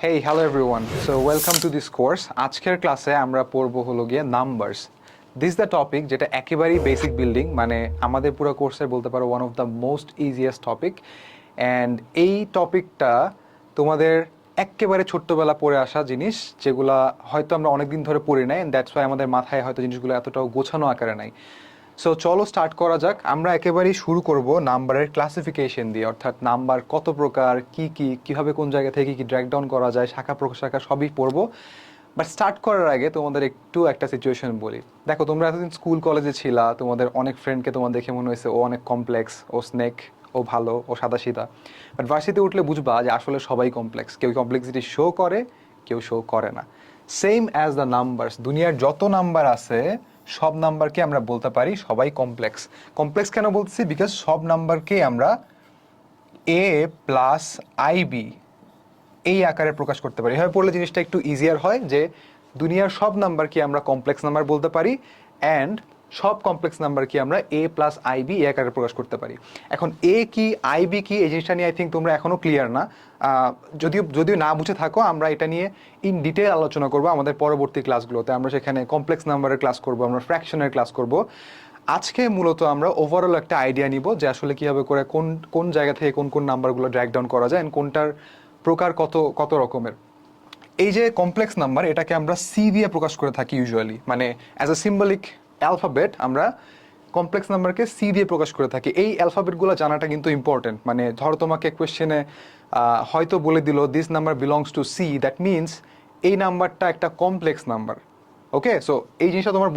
Hey, hello everyone. So welcome to this course. আজকের ক্লাসে আমরা পড়ব হলো গিয়ে নাম্বারস। দিস দ্য টপিক যেটা একেবারেই বেসিক বিল্ডিং, মানে আমাদের পুরো কোর্সের বলতে পারো one of the most easiest topic. And এই টপিকটা তোমাদের একেবারে ছোট্টবেলা পড়ে আসা জিনিস, যেগুলা হয়তো আমরা অনেকদিন ধরে পড়ি নাই, অ্যান্ড দ্যাটস ওয়াই আমাদের মাথায় হয়তো জিনিসগুলো এতটাও গোছানো আকারে নাই। সো চলো স্টার্ট করা যাক। আমরা একেবারেই শুরু করব নাম্বারের ক্লাসিফিকেশন দিয়ে, অর্থাৎ নাম্বার কত প্রকার, কিভাবে কোন জায়গা থেকে কি ড্র্যাক ডাউন করা যায়, শাখা প্রশাখা সবই পড়বো। বাট স্টার্ট করার আগে তোমাদের একটু একটা সিচুয়েশন বলি। দেখো, তোমরা এতদিন স্কুল কলেজে ছিলা, তোমাদের অনেক ফ্রেন্ডকে তোমার দেখে মনে হয়েছে ও অনেক কমপ্লেক্স, ও স্নেক, ও ভালো, ও সাদাসিধা। বাট ভার্সিটিতে উঠলে বুঝবা যে আসলে সবাই কমপ্লেক্স। কেউ কমপ্লেক্সিটি শো করে, কেউ শো করে না। সেম অ্যাজ দ্য নাম্বারস, দুনিয়ার যত নাম্বার আছে সব নাম্বারকে আমরা বলতে পারি সবাই কমপ্লেক্স। কমপ্লেক্স কেন বলতেছি? বিকজ সব নাম্বারকে আমরা এ প্লাস আইবি এই আকারে প্রকাশ করতে পারি। এভাবে পড়লে জিনিসটা একটু ইজিয়ার হয় যে দুনিয়ার সব নাম্বারকে আমরা কমপ্লেক্স নাম্বার বলতে পারি, অ্যান্ড সব কমপ্লেক্স নাম্বারকে আমরা এ প্লাস আইবি এই আকারে প্রকাশ করতে পারি। এখন এ কি, আইবি কি, এই জিনিসটা নিয়ে আই থিঙ্ক তোমরা এখনও ক্লিয়ার না। যদিও না বুঝে থাকো, আমরা এটা নিয়ে ইন ডিটেল আলোচনা করবো আমাদের পরবর্তী ক্লাসগুলোতে। আমরা সেখানে কমপ্লেক্স নাম্বারের ক্লাস করবো, আমরা ফ্র্যাকশনের ক্লাস করব। আজকে মূলত আমরা ওভারঅল একটা আইডিয়া নিব যে আসলে কীভাবে করে কোন কোন জায়গা থেকে কোন কোন নাম্বারগুলো ড্র্যাক ডাউন করা যায়, কোনটার প্রকার কত কত রকমের। এই যে কমপ্লেক্স নাম্বার, এটাকে আমরা সি দিয়ে প্রকাশ করে থাকি ইউজুয়ালি, মানে অ্যাজ এ সিম্বলিক অ্যালফাবেট আমরা কমপ্লেক্স নাম্বারকে সি দিয়ে প্রকাশ করে থাকি। এই অ্যালফাবেটগুলো জানাটা কিন্তু ইম্পর্টেন্ট। মানে ধরো তোমাকে কোয়েশ্চেনে হয়তো বলে দিল this number belongs to C, that means এই নাম্বারটা একটা কমপ্লেক্স নাম্বার। ওকে, সো এই জিনিসটা তোমার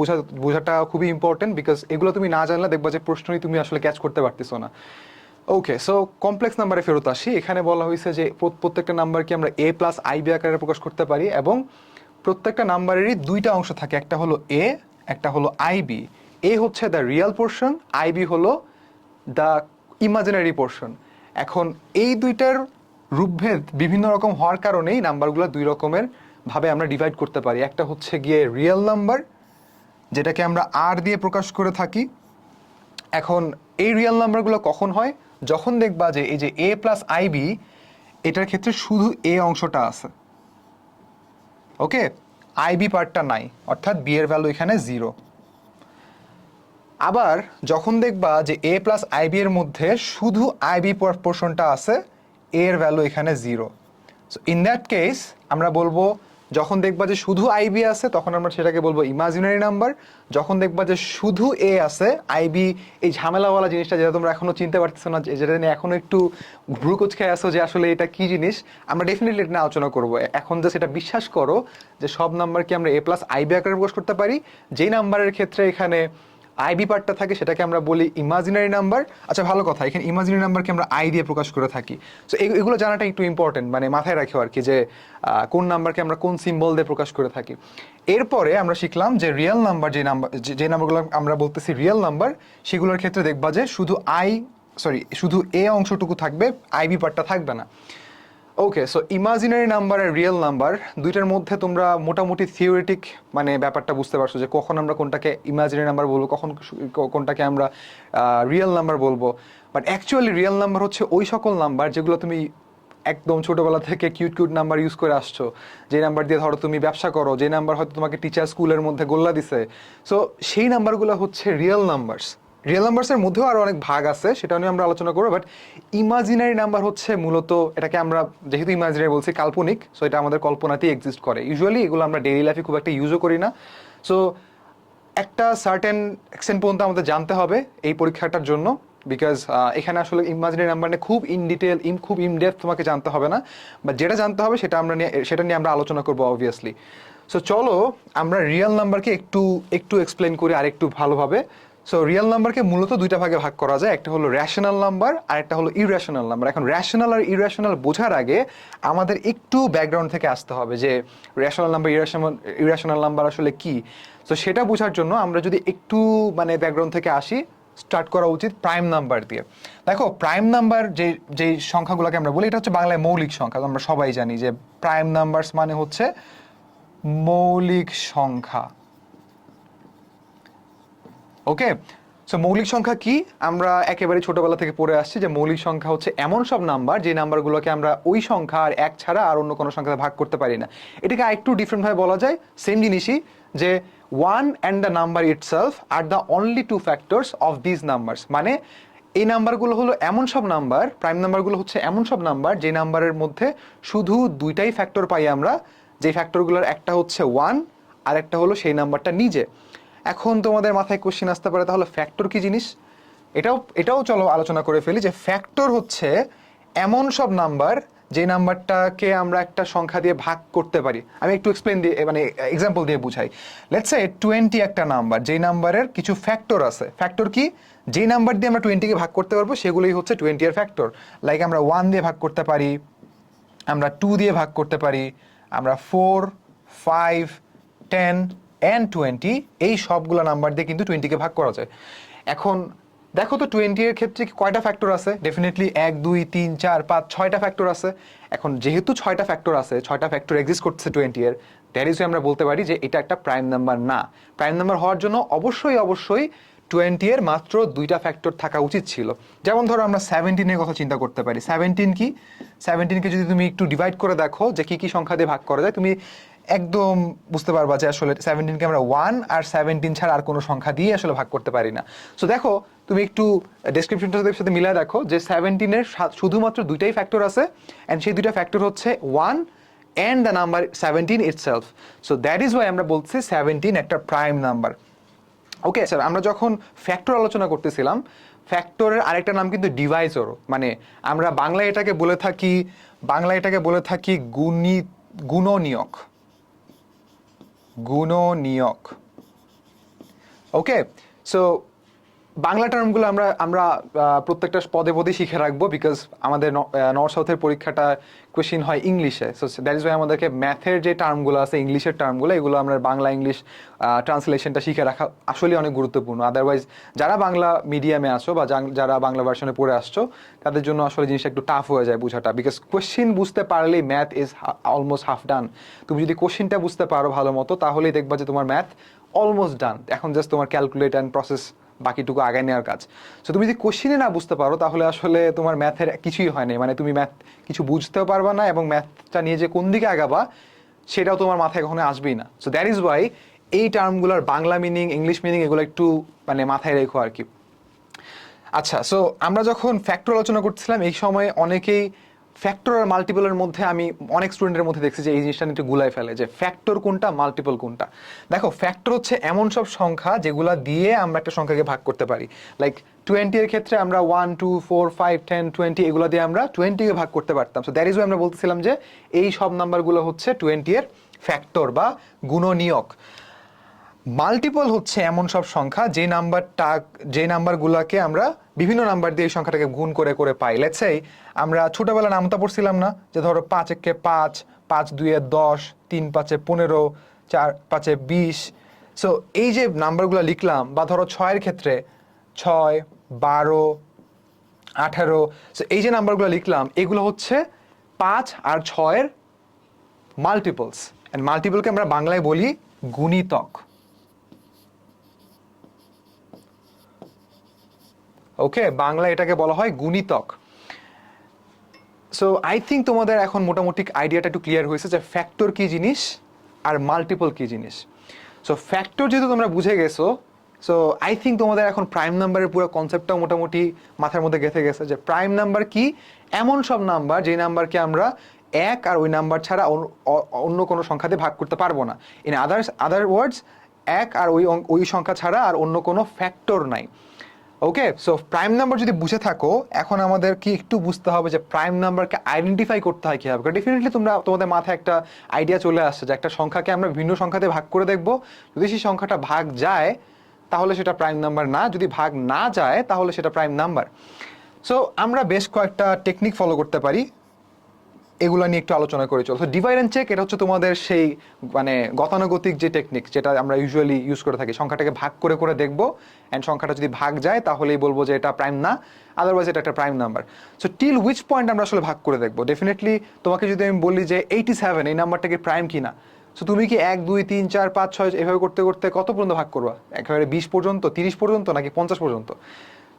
বোঝাটা খুবই ইম্পর্টেন্ট, বিকজ এগুলো তুমি না জানলে দেখবা যে প্রশ্নই তুমি আসলে ক্যাচ করতে পারতেছো না। ওকে, সো কমপ্লেক্স নাম্বারে ফেরত আসি। এখানে বলা হয়েছে যে প্রত্যেকটা নাম্বারকে আমরা এ প্লাস আইবি আকারে প্রকাশ করতে পারি, এবং প্রত্যেকটা নাম্বারেরই দুইটা অংশ থাকে, একটা হলো এ, একটা হলো আইবি। এ হচ্ছে দ্য রিয়েল পোর্শন, আইবি হলো দ্য ইমাজিনারি পোর্শন। এখন এই দুইটার রূপভেদ বিভিন্ন রকম হওয়ার কারণেই নাম্বারগুলো দুই রকমের ভাবে আমরা ডিভাইড করতে পারি। একটা হচ্ছে গিয়ে রিয়েল নাম্বার, যেটাকে আমরা আর দিয়ে প্রকাশ করে থাকি। এখন এই রিয়েল নাম্বারগুলো কখন হয়? যখন দেখবা যে এই যে এ প্লাস আইবি, এটার ক্ষেত্রে শুধু এ অংশটা আছে, ওকে, আইবি পার্টটা নাই, অর্থাৎ বি এর ভ্যালু এখানে 0। আবার যখন দেখবা যে এ প্লাস আইবি এর মধ্যে শুধু আইবি পোর্শনটা আছে, এ এর ভ্যালু এখানে 0। সো ইন দ্যাট কেস আমরা বলবো, যখন দেখবা যে শুধু আইবি আছে তখন আমরা সেটাকে বলবো ইমাজিনারি নাম্বার। যখন দেখবা যে শুধু এ আছে, আইবি এই ঝামেলাওয়ালা জিনিসটা যেটা তোমরা এখনো চিনতে পারতেছো না, যেটা নিয়ে এখনো একটু ভ্রুকুচ খেয়ে আসো যে আসলে এটা কি জিনিস, আমরা ডেফিনেটলি এটা নিয়ে আলোচনা করবো। এখন যে সেটা বিশ্বাস করো যে সব নাম্বারকে আমরা এ প্লাস আইবি আকারে প্রকাশ করতে পারি। যেই নাম্বারের ক্ষেত্রে এখানে আইবি পার্টটা থাকে সেটাকে আমরা বলি ইমাজিনারি নাম্বার। আচ্ছা, ভালো কথা, এখানে ইমাজিনারি নাম্বারকে আমরা আই দিয়ে প্রকাশ করে থাকি। সো এগুলো জানাটা একটু ইম্পর্টেন্ট, মানে মাথায় রাখো আর কি, যে কোন নাম্বারকে আমরা কোন সিম্বল দিয়ে প্রকাশ করে থাকি। এরপরে আমরা শিখলাম যে রিয়েল নাম্বার, যে নাম্বারগুলো আমরা বলতেছি রিয়েল নাম্বার, সেগুলোর ক্ষেত্রে দেখবা যে শুধু এ অংশটুকু থাকবে, আইবি পার্টটা থাকবে না। ওকে, সো ইমাজিনারি নাম্বার আর রিয়েল নাম্বার দুইটার মধ্যে তোমরা মোটামুটি থিওরিটিক মানে ব্যাপারটা বুঝতে পারছো যে কখন আমরা কোনটাকে ইমাজিনারি নাম্বার বলবো, কখন কোনটাকে আমরা রিয়েল নাম্বার বলবো। বাট অ্যাকচুয়ালি রিয়েল নাম্বার হচ্ছে ওই সকল নাম্বার যেগুলো তুমি একদম ছোটোবেলা থেকে কিউট কিউট নাম্বার ইউজ করে আসছো, যে নাম্বার দিয়ে ধরো তুমি ব্যবসা করো, যে নাম্বার হয়তো তোমাকে টিচার স্কুলের মধ্যে গোল্লা দিছে। সো সেই নাম্বারগুলো হচ্ছে রিয়েল নাম্বারস। রিয়েল নাম্বারসের মধ্যেও আরও অনেক ভাগ আছে, সেটা নিয়ে আমরা আলোচনা করবো। বাট ইমাজিনারি নাম্বার হচ্ছে মূলত, এটাকে আমরা যেহেতু ইমাজিনারি বলছি, কাল্পনিক, সো এটা আমাদের কল্পনাতেই এক্সিস্ট করে। ইউজুয়ালি এগুলো আমরা ডেইলি লাইফে খুব একটা ইউজও করি না। সো একটা সার্টেন এক্সটেন্ট পর্যন্ত আমাদের জানতে হবে এই পরীক্ষাটার জন্য, বিকজ এখানে আসলে ইমাজিনারি নাম্বার নিয়ে খুব ইন ডিটেল খুব ইনডেপথ তোমাকে জানতে হবে না, বাট যেটা জানতে হবে সেটা নিয়ে আমরা আলোচনা করবো অবভিয়াসলি। সো চলো আমরা রিয়েল নাম্বারকে একটু একটু এক্সপ্লেন করি আর একটু ভালোভাবে। সো রিয়েল নাম্বারকে মূলত দুইটা ভাগে ভাগ করা যায়, একটা হলো র্যাশনাল নাম্বার আর একটা হলো ইরেশনাল নাম্বার। এখন র্যাশনাল আর ইরেশনাল বোঝার আগে আমাদের একটু ব্যাকগ্রাউন্ড থেকে আসতে হবে যে র্যাশনাল নাম্বার ইরেশনাল নাম্বার আসলে কি। তো সেটা বোঝার জন্য আমরা যদি একটু মানে ব্যাকগ্রাউন্ড থেকে আসি, স্টার্ট করা উচিত প্রাইম নাম্বার দিয়ে। দেখো, প্রাইম নাম্বার যে সংখ্যাগুলোকে আমরা বলি, এটা হচ্ছে বাংলায় মৌলিক সংখ্যা। আমরা সবাই জানি যে প্রাইম নাম্বারস মানে হচ্ছে মৌলিক সংখ্যা। ওকে, সো মৌলিক সংখ্যা কি? আমরা একেবারে ছোটবেলা থেকে পড়ে আসছি যে মৌলিক সংখ্যা হচ্ছে এমন সব নাম্বার যে নাম্বারগুলোকে আমরা ওই সংখ্যা আর এক ছাড়া আর অন্য কোনো সংখ্যাতে ভাগ করতে পারি না। এটাকে আরেকটু ডিফারেন্টভাবে বলা যায়, সেম জিনিসই, যে 1 and the number itself are the only two factors of this numbers. মানে এই নাম্বারগুলো হলো এমন সব নাম্বার, প্রাইম নাম্বারগুলো হচ্ছে এমন সব নাম্বার যে নাম্বারের মধ্যে শুধু দুইটাই ফ্যাক্টর পাই আমরা, যে ফ্যাক্টরগুলোর একটা হচ্ছে 1 আর একটা হলো সেই নাম্বারটা নিজে। এখন তোমাদের মাথায় কোশ্চেন আসতে পারে, তাহলে ফ্যাক্টর কি জিনিস? এটাও চলো আলোচনা করে ফেলি, যে ফ্যাক্টর হচ্ছে এমন সব নাম্বার যে নাম্বারটাকে আমরা একটা সংখ্যা দিয়ে ভাগ করতে পারি। আমি একটু এক্সপ্লেন দিয়ে মানে এক্সাম্পল দিয়ে বুঝাই। লেটস সে 20 একটা নাম্বার, যেই নাম্বারের কিছু ফ্যাক্টর আছে। ফ্যাক্টর কি? যেই নাম্বার দিয়ে আমরা 20কে ভাগ করতে পারবো সেগুলোই হচ্ছে 20 এর ফ্যাক্টর। লাইক আমরা 1 দিয়ে ভাগ করতে পারি, আমরা 2 দিয়ে ভাগ করতে পারি, আমরা 4, 5, 10 and 20 এই সবগুলো নাম্বার দিয়ে কিন্তু 20কে ভাগ করা যায়। এখন দেখো তো 20 এর ক্ষেত্রে কয়টা ফ্যাক্টর আছে? ডেফিনেটলি 1, 2, 3, 4, 5, 6টা ফ্যাক্টর আছে। এখন যেহেতু 6টা ফ্যাক্টর আছে, 6টা ফ্যাক্টর এক্সিস্ট করছে 20 এর, দ্যাট ইজ আমরা বলতে পারি যে এটা একটা প্রাইম নাম্বার না। প্রাইম নাম্বার হওয়ার জন্য অবশ্যই 20 এর মাত্র 2টা ফ্যাক্টর থাকা উচিত ছিল। যেমন ধরো আমরা 17 এর কথা চিন্তা করতে পারি। 17 কি? 17কে যদি তুমি একটু ডিভাইড করে দেখো যে কি কি সংখ্যা দিয়ে ভাগ করা যায়, তুমি একদম বুঝতে পারবা যে আসলে 17কে আমরা 1 আর 17 ছাড়া আর কোনো সংখ্যা দিয়ে আসলে ভাগ করতে পারি না। সো দেখো তুমি একটু ডেসক্রিপশনটার সাথে মিলিয়ে দেখো যে 17 এর শুধুমাত্র দুইটাই ফ্যাক্টর আছে, অ্যান্ড সেই দুইটা ফ্যাক্টর হচ্ছে 1 and the number 17 itself. So that is why আমরা বলছি 17 একটা প্রাইম নাম্বার। ওকে স্যার, আমরা যখন ফ্যাক্টর আলোচনা করতেছিলাম, ফ্যাক্টরের আরেকটা নাম কিন্তু ডিভাইজরও। মানে আমরা বাংলায় এটাকে বলে থাকি গুণনীয়ক। ওকে, সো বাংলা টার্মগুলো আমরা প্রত্যেকটা পদে পদে শিখে রাখবো, বিকজ আমাদের নর্থ সাউথের পরীক্ষাটা কোয়েশ্চিন হয় ইংলিশে। সো দ্যাট ইজ ওয়াই আমাদেরকে ম্যাথের যে টার্মগুলো আছে, ইংলিশের টার্মগুলো, এগুলো আমরা বাংলা ইংলিশ ট্রান্সলেশনটা শিখে রাখা আসলে অনেক গুরুত্বপূর্ণ। আদারওয়াইজ যারা বাংলা মিডিয়ামে আসো বা যারা বাংলা ভার্সনে পড়ে আসছো, তাদের জন্য আসলে জিনিসটা একটু টাফ হয়ে যায় বোঝাটা, বিকজ কোয়েশ্চিন বুঝতে পারলেই ম্যাথ ইজ অলমোস্ট হাফ ডান। তুমি যদি কোয়েশ্চিনটা বুঝতে পারো ভালো মতো, তাহলেই দেখবা যে তোমার ম্যাথ অলমোস্ট ডান। এখন জাস্ট তোমার ক্যালকুলেট অ্যান্ড প্রসেস বাকিটুকু আগায় নেওয়ার কাজ। সো তুমি যদি কোশ্চিনে না বুঝতে পারো, তাহলে আসলে তোমার ম্যাথের কিছুই হয় না। মানে তুমি ম্যাথ কিছু বুঝতেও পারবা না, এবং ম্যাথটা নিয়ে যে কোন দিকে আগাবা সেটাও তোমার মাথায় কখনো আসবেই না। সো দ্যাট ইজ ওয়াই এই টার্মগুলোর বাংলা মিনিং, ইংলিশ মিনিং এগুলো একটু মানে মাথায় রেখো আর কি। আচ্ছা, সো আমরা যখন ফ্যাক্টর আলোচনা করছিলাম, এই সময় অনেকেই ফ্যাক্টর আর মাল্টিপলের মধ্যে, আমি অনেক স্টুডেন্টের মধ্যে দেখছি যে এই জিনিসটা একটু গুলাই ফেলে, যে ফ্যাক্টর কোনটা, মাল্টিপল কোনটা। দেখো, ফ্যাক্টর হচ্ছে এমন সব সংখ্যা যেগুলা দিয়ে আমরা একটা সংখ্যাকে ভাগ করতে পারি। লাইক 20 এর ক্ষেত্রে আমরা 1, 2, 4, 5, 10, 20 এগুলো দিয়ে আমরা 20কে ভাগ করতে পারতাম। সো দ্যাট ইজ ওয়াই আমরা বলতেছিলাম যে এই সব নাম্বারগুলো হচ্ছে 20 এর ফ্যাক্টর বা গুণনীয়ক। মাল্টিপল হচ্ছে এমন সব সংখ্যা যে নাম্বারগুলোকে আমরা বিভিন্ন নাম্বার দিয়ে এই সংখ্যাটাকে গুণ করে করে পাই। লেটস সে আমরা ছোটবেলা নামতা পড়ছিলাম না, যে ধরো 5 একে 5, 5 2 10, 3 5 15, 4 5 20। সো এই যে নাম্বারগুলো লিখলাম, বা ধরো 6 এর ক্ষেত্রে 6, 12, 18। সো এই যে নাম্বারগুলো লিখলাম, এগুলো হচ্ছে 5 আর 6 এর মাল্টিপলস। এন্ড মাল্টিপলকে আমরা বাংলায় বলি গুণিতক। ওকে, বাংলা এটাকে বলা হয় গুণিতক। সো আই থিঙ্ক তোমাদের এখন মোটামুটি আইডিয়াটা একটু ক্লিয়ার হয়েছে যে ফ্যাক্টর কি জিনিস আর মাল্টিপল কি জিনিস। সো ফ্যাক্টর যেহেতু তোমরা বুঝে গেছো, সো আই থিঙ্ক তোমাদের এখন প্রাইম নাম্বারের পুরো কনসেপ্টটাও মোটামুটি মাথার মধ্যে গেঁথে গেছে, যে প্রাইম নাম্বার কি? এমন সব নাম্বার যে নাম্বারকে আমরা এক আর ওই নাম্বার ছাড়া অন্য কোনো সংখ্যাতে ভাগ করতে পারবো না। ইন আদার ওয়ার্ডস, এক আর ওই সংখ্যা ছাড়া আর অন্য কোনো ফ্যাক্টর নাই। ওকে, সো প্রাইম নাম্বার যদি বুঝে থাকো, এখন আমাদের কি একটু বুঝতে হবে যে প্রাইম নাম্বারকে আইডেন্টিফাই করতে হয় কীভাবে। ডেফিনেটলি তোমাদের মাথায় একটা আইডিয়া চলে আসছে যে একটা সংখ্যাকে আমরা বিভিন্ন সংখ্যাতে ভাগ করে দেখবো, যদি সেই সংখ্যাটা ভাগ যায় তাহলে সেটা প্রাইম নাম্বার না, যদি ভাগ না যায় তাহলে সেটা প্রাইম নাম্বার। সো আমরা বেশ কয়েকটা টেকনিক ফলো করতে পারি, এগুলো নিয়ে একটু আলোচনা করে চলো। ডিভাইড অ্যান্ড চেক, এটা হচ্ছে তোমাদের সেই মানে গতানুগতিক যে টেকনিক, যেটা আমরা ইউজুয়ালি ইউজ করে থাকি। সংখ্যাটাকে ভাগ করে করে দেখবো, অ্যান্ড সংখ্যাটা যদি ভাগ যায় তাহলেই বলবো যে এটা প্রাইম না, আদারওয়াইজ এটা একটা prime number. So till which point আমরা আসলে ভাগ করে দেখবো। ডেফিনেটলি তোমাকে যদি আমি বলি যে 87 এই নাম্বারটাকে প্রাইম কিনা, সো তুমি কি 1 2 3 4 5 6 এভাবে করতে করতে কত পর্যন্ত ভাগ করবা? একেবারে 20 পর্যন্ত, 30 পর্যন্ত, নাকি 50 পর্যন্ত?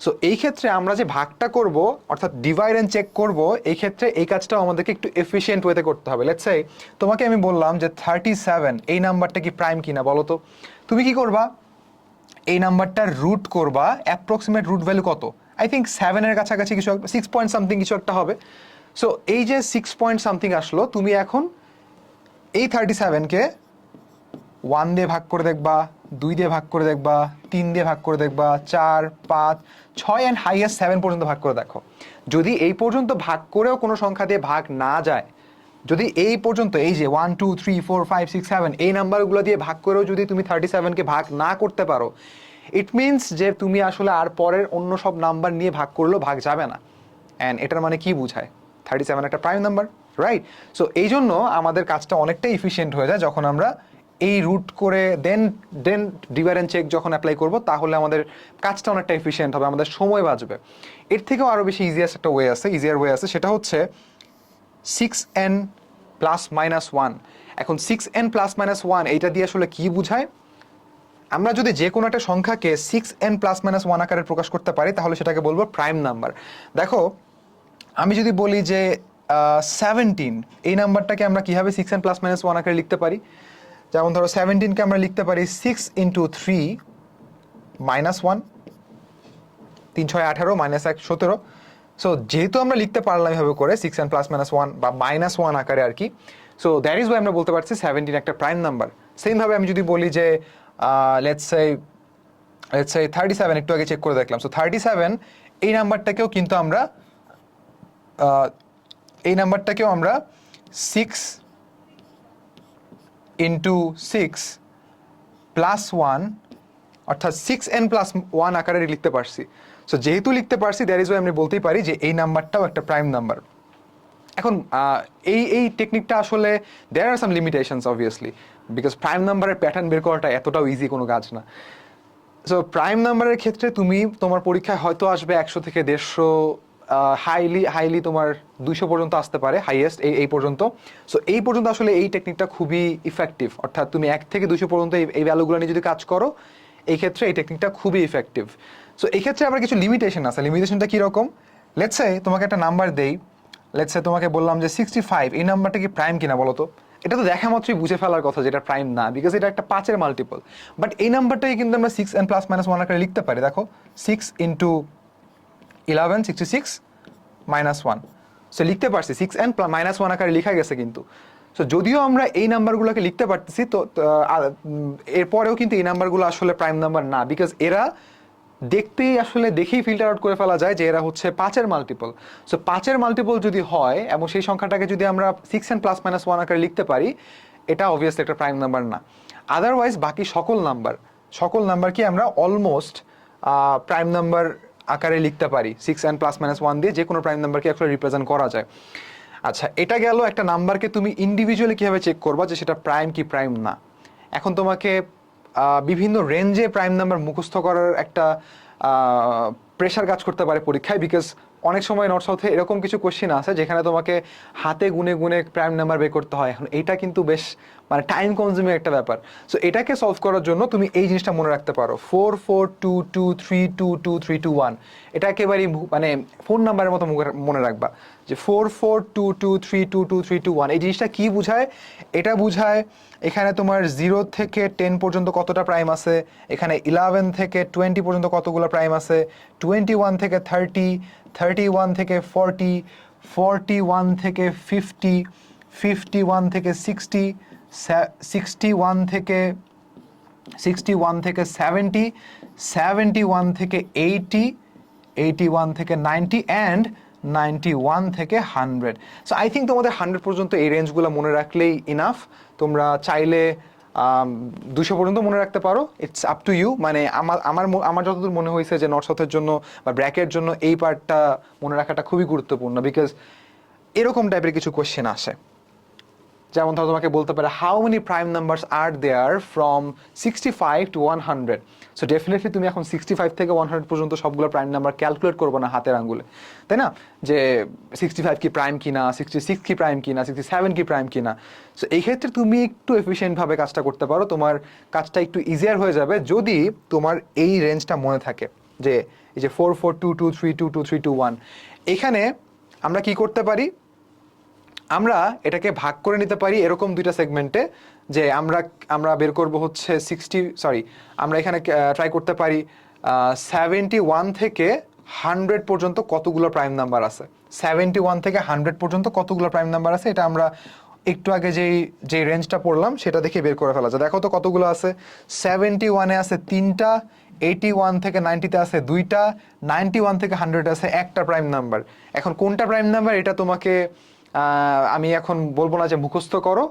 সো এই ক্ষেত্রে আমরা যে ভাগটা করব, অর্থাৎ ডিভাইড অ্যান্ড চেক করব, এই ক্ষেত্রে এই কাজটাও আমাদেরকে একটু এফিশিয়েন্ট ওয়েতে করতে হবে। লেটস সে তোমাকে আমি বললাম যে 37 এই নাম্বারটা কি প্রাইম কিনা বলো তো। তুমি কি করবা? এই নাম্বারটার রুট করবা, অ্যাপ্রক্সিমেট রুট ভ্যালু কত? আই থিঙ্ক 7 এর কাছাকাছি কিছু, 6 পয়েন্ট সামথিং কিছু একটা হবে। সো এই যে 6 পয়েন্ট সামথিং আসলো, তুমি এখন এই 37কে 1 দিয়ে ভাগ করে দেখবা, 2 দিয়ে ভাগ করে দেখবা, 3 দিয়ে ভাগ করে দেখবা, 4 5 6 অ্যান্ড হাইয়েস্ট 7 পর্যন্ত ভাগ করে দেখো। যদি এই পর্যন্ত ভাগ করেও কোনো সংখ্যা দিয়ে ভাগ না যায়, যদি এই পর্যন্ত এই যে 1 2 3 4 5 6 7 এই নাম্বারগুলো দিয়ে ভাগ করেও যদি তুমি 37কে ভাগ না করতে পারো, ইট মিনস যে তুমি আসলে আর পরের অন্য সব নাম্বার নিয়ে ভাগ করলেও ভাগ যাবে না। অ্যান্ড এটার মানে কি বোঝায়? 37 একটা প্রাইম নাম্বার, রাইট? সো এই জন্য আমাদের কাজটা অনেকটাই এফিশিয়েন্ট হয়ে যায় যখন আমরা এই রুট করে দেন ডিভাইড অ্যান্ড চেক যখন অ্যাপ্লাই করব, তাহলে আমাদের কাজটা অনেকটা এফিশিয়েন্ট হবে, আমাদের সময় বাঁচবে। এর থেকেও আরও বেশি ইজিয়ার ওয়ে আছে, সেটা হচ্ছে 6n প্লাস মাইনাস 1। এখন 6n প্লাস মাইনাস 1 এইটা দিয়ে আসলে কি বোঝায়? আমরা যদি যে কোনো একটা সংখ্যাকে 6n প্লাস মাইনাস 1 আকারে প্রকাশ করতে পারি, তাহলে সেটাকে বলবো প্রাইম নাম্বার। দেখো, আমি যদি বলি যে 17 এই নাম্বারটাকে আমরা কিভাবে 6n প্লাস মাইনাস 1 আকারে লিখতে পারি? যেমন ধরো 17কে আমরা লিখতে পারি 6 ইন্টু 3 মাইনাস 1, 3 6 18 মাইনাস 1 17। সো যেহেতু আমরা লিখতে পারলাম এভাবে করে 6n প্লাস মাইনাস 1 বা মাইনাস 1 আকারে আর কি, সো দ্যাট ইজ ওয়াই আমরা বলতে পারছি 17 একটা প্রাইম নাম্বার। সেমভাবে আমি যদি বলি যে লেটস সে 37, একটু আগে চেক করে দেখলাম, সো 37 এই নাম্বারটাকেও কিন্তু আমরা আমরা 6 ইন্টু 6 প্লাস 1 অর্থাৎ 6n প্লাস 1 আকারে লিখতে পারছি। সো যেহেতু লিখতে পারছি, দ্যাট ইজ ওয়াই আমি বলতেই পারি যে এই নাম্বারটাও একটা প্রাইম নাম্বার। এখন এই টেকনিকটা আসলে দেয়ার আর সাম লিমিটেশনস অবভিয়াসলি, বিকজ প্রাইম নাম্বারের প্যাটার্ন বের করাটা এতটাও ইজি কোনো কাজ না। সো প্রাইম নাম্বারের ক্ষেত্রে তোমার পরীক্ষায় হয়তো আসবে 100 থেকে 150, হাইলি তোমার 200 পর্যন্ত আসতে পারে, হাইয়েস্ট এই পর্যন্ত। সো এই পর্যন্ত আসলে এই টেকনিকটা খুবই ইফেক্টিভ, অর্থাৎ তুমি 1 থেকে 200 পর্যন্ত এই ভ্যালুগুলো নিয়ে যদি কাজ করো, এই ক্ষেত্রে এই টেকনিকটা খুবই ইফেক্টিভ। সো এই ক্ষেত্রে আবার কিছু লিমিটেশন আছে। লিমিটেশনটা কীরকম? লেটস সে তোমাকে একটা নাম্বার দেই, লেটস সে তোমাকে বললাম যে 65 এই নাম্বারটা কি প্রাইম কিনা বলো তো। এটা তো দেখা মাত্রই বুঝে ফেলার কথা যেটা প্রাইম না, বিকজ এটা একটা 5-এর মাল্টিপল। বাট এই নাম্বারটাকে কিন্তু আমরা 6n প্লাস মাইনাস 1 আকারে লিখতে পারি। দেখো 6 ইন্টু 11 66 মাইনাস 1, সো লিখতে পারছি 6n মাইনাস 1 আকারে লেখা গেছে কিন্তু। সো যদিও আমরা এই নাম্বারগুলোকে লিখতে পারতেছি, তো এরপরেও কিন্তু এই নাম্বারগুলো আসলে প্রাইম নাম্বার না, বিকজ এরা দেখেই ফিল্টার আউট করে ফেলা যায় যে এরা হচ্ছে 5-এর মাল্টিপল। সো 5-এর মাল্টিপল যদি হয় এবং সেই সংখ্যাটাকে যদি আমরা 6n প্লাস মাইনাস 1 আকারে লিখতে পারি, এটা অবভিয়াসলি একটা প্রাইম নাম্বার না। আদারওয়াইজ বাকি সকল নাম্বারকে আমরা অলমোস্ট প্রাইম নাম্বার আকারে লিখতে পারি। 6n প্লাস মাইনাস 1 দিয়ে যে কোনো প্রাইম নাম্বারকে আসলে রিপ্রেজেন্ট করা যায়। আচ্ছা, এটা গেল একটা নাম্বারকে তুমি ইন্ডিভিজুয়ালি কীভাবে চেক করবা যে সেটা প্রাইম কি প্রাইম না। এখন তোমাকে বিভিন্ন রেঞ্জে প্রাইম নাম্বার মুখস্থ করার একটা প্রেশার কাজ করতে পারে পরীক্ষায়, বিকজ অনেক সময় নর্থ সাউথে এরকম কিছু কোশ্চেন আছে যেখানে তোমাকে হাতে গুনে গুনে প্রাইম নাম্বার বের করতে হয়। এখন এইটা কিন্তু বেশ মানে টাইম কনজিউমিং একটা ব্যাপার। সো এটাকে সলভ করার জন্য তুমি এই জিনিসটা মনে রাখতে পারো, 4 4 2 2 3 2 2 3 2 1। এটা একেবারেই মানে ফোন নাম্বারের মতো মনে রাখবা যে 4 4 2 2 3 2 2 3 2 1। এই জিনিসটা কি বোঝায়? এটা বোঝায় এখানে তোমার 0 থেকে 10 পর্যন্ত কতটা প্রাইম আছে, এখানে 11 থেকে 20 পর্যন্ত কতগুলো প্রাইম আছে, 21 থেকে 30, 31 থেকে 40, 41 থেকে 50, 51 থেকে 60, 61 থেকে 70, 71 থেকে 80, 81 থেকে 90 অ্যান্ড 91 থেকে 100। সো আই থিঙ্ক তোমাদের 100 পর্যন্ত এই রেঞ্জগুলো মনে রাখলেই ইনাফ। তোমরা চাইলে 200 পর্যন্ত মনে রাখতে পারো, ইটস আপ টু ইউ। মানে আমার যতদূর মনে হয়েছে যে নর্থ সাউথের জন্য বা ব্র্যাকের জন্য এই পার্টটা মনে রাখাটা খুবই গুরুত্বপূর্ণ, বিকজ এরকম টাইপের কিছু কোশ্চেন আসে। যেমন ধরো তোমাকে বলতে পারে how many prime numbers are there from 65 to 100। So definitely তুমি এখন 65 থেকে 100 পর্যন্ত সবগুলো প্রাইম নাম্বার ক্যালকুলেট করবো না হাতের আঙ্গুলে, তাই না? যে 65 কি প্রাইম কিনা, 66 কি প্রাইম কিনা, 67 কি প্রাইম কিনা। সো এই ক্ষেত্রে তুমি একটু এফিশিয়েন্টভাবে কাজটা করতে পারো, তোমার কাজটা একটু ইজিয়ার হয়ে যাবে যদি তোমার এই রেঞ্জটা মনে থাকে, যে এই যে 4422322321। এখানে আমরা কি করতে পারি, আমরা এটাকে ভাগ করে নিতে পারি এরকম দুইটা সেগমেন্টে, যে আমরা বের করব হচ্ছে আমরা এখানে ট্রাই করতে পারি 71 থেকে 100 পর্যন্ত কতগুলো প্রাইম নাম্বার আছে। 71 থেকে 100 পর্যন্ত কতগুলো প্রাইম নাম্বার আছে, এটা আমরা একটু আগে যেই রেঞ্জটা পড়লাম সেটা দেখে বের করে ফেলা যায়। দেখো তো কতগুলো আছে। 71-এ আছে 3টা, 81 থেকে 90-তে আছে 2টা, 91 থেকে 100 আছে একটা প্রাইম নাম্বার। এখন কোনটা প্রাইম নাম্বার এটা তোমাকে আমি এখন বলবো না যে মুখস্থ করো,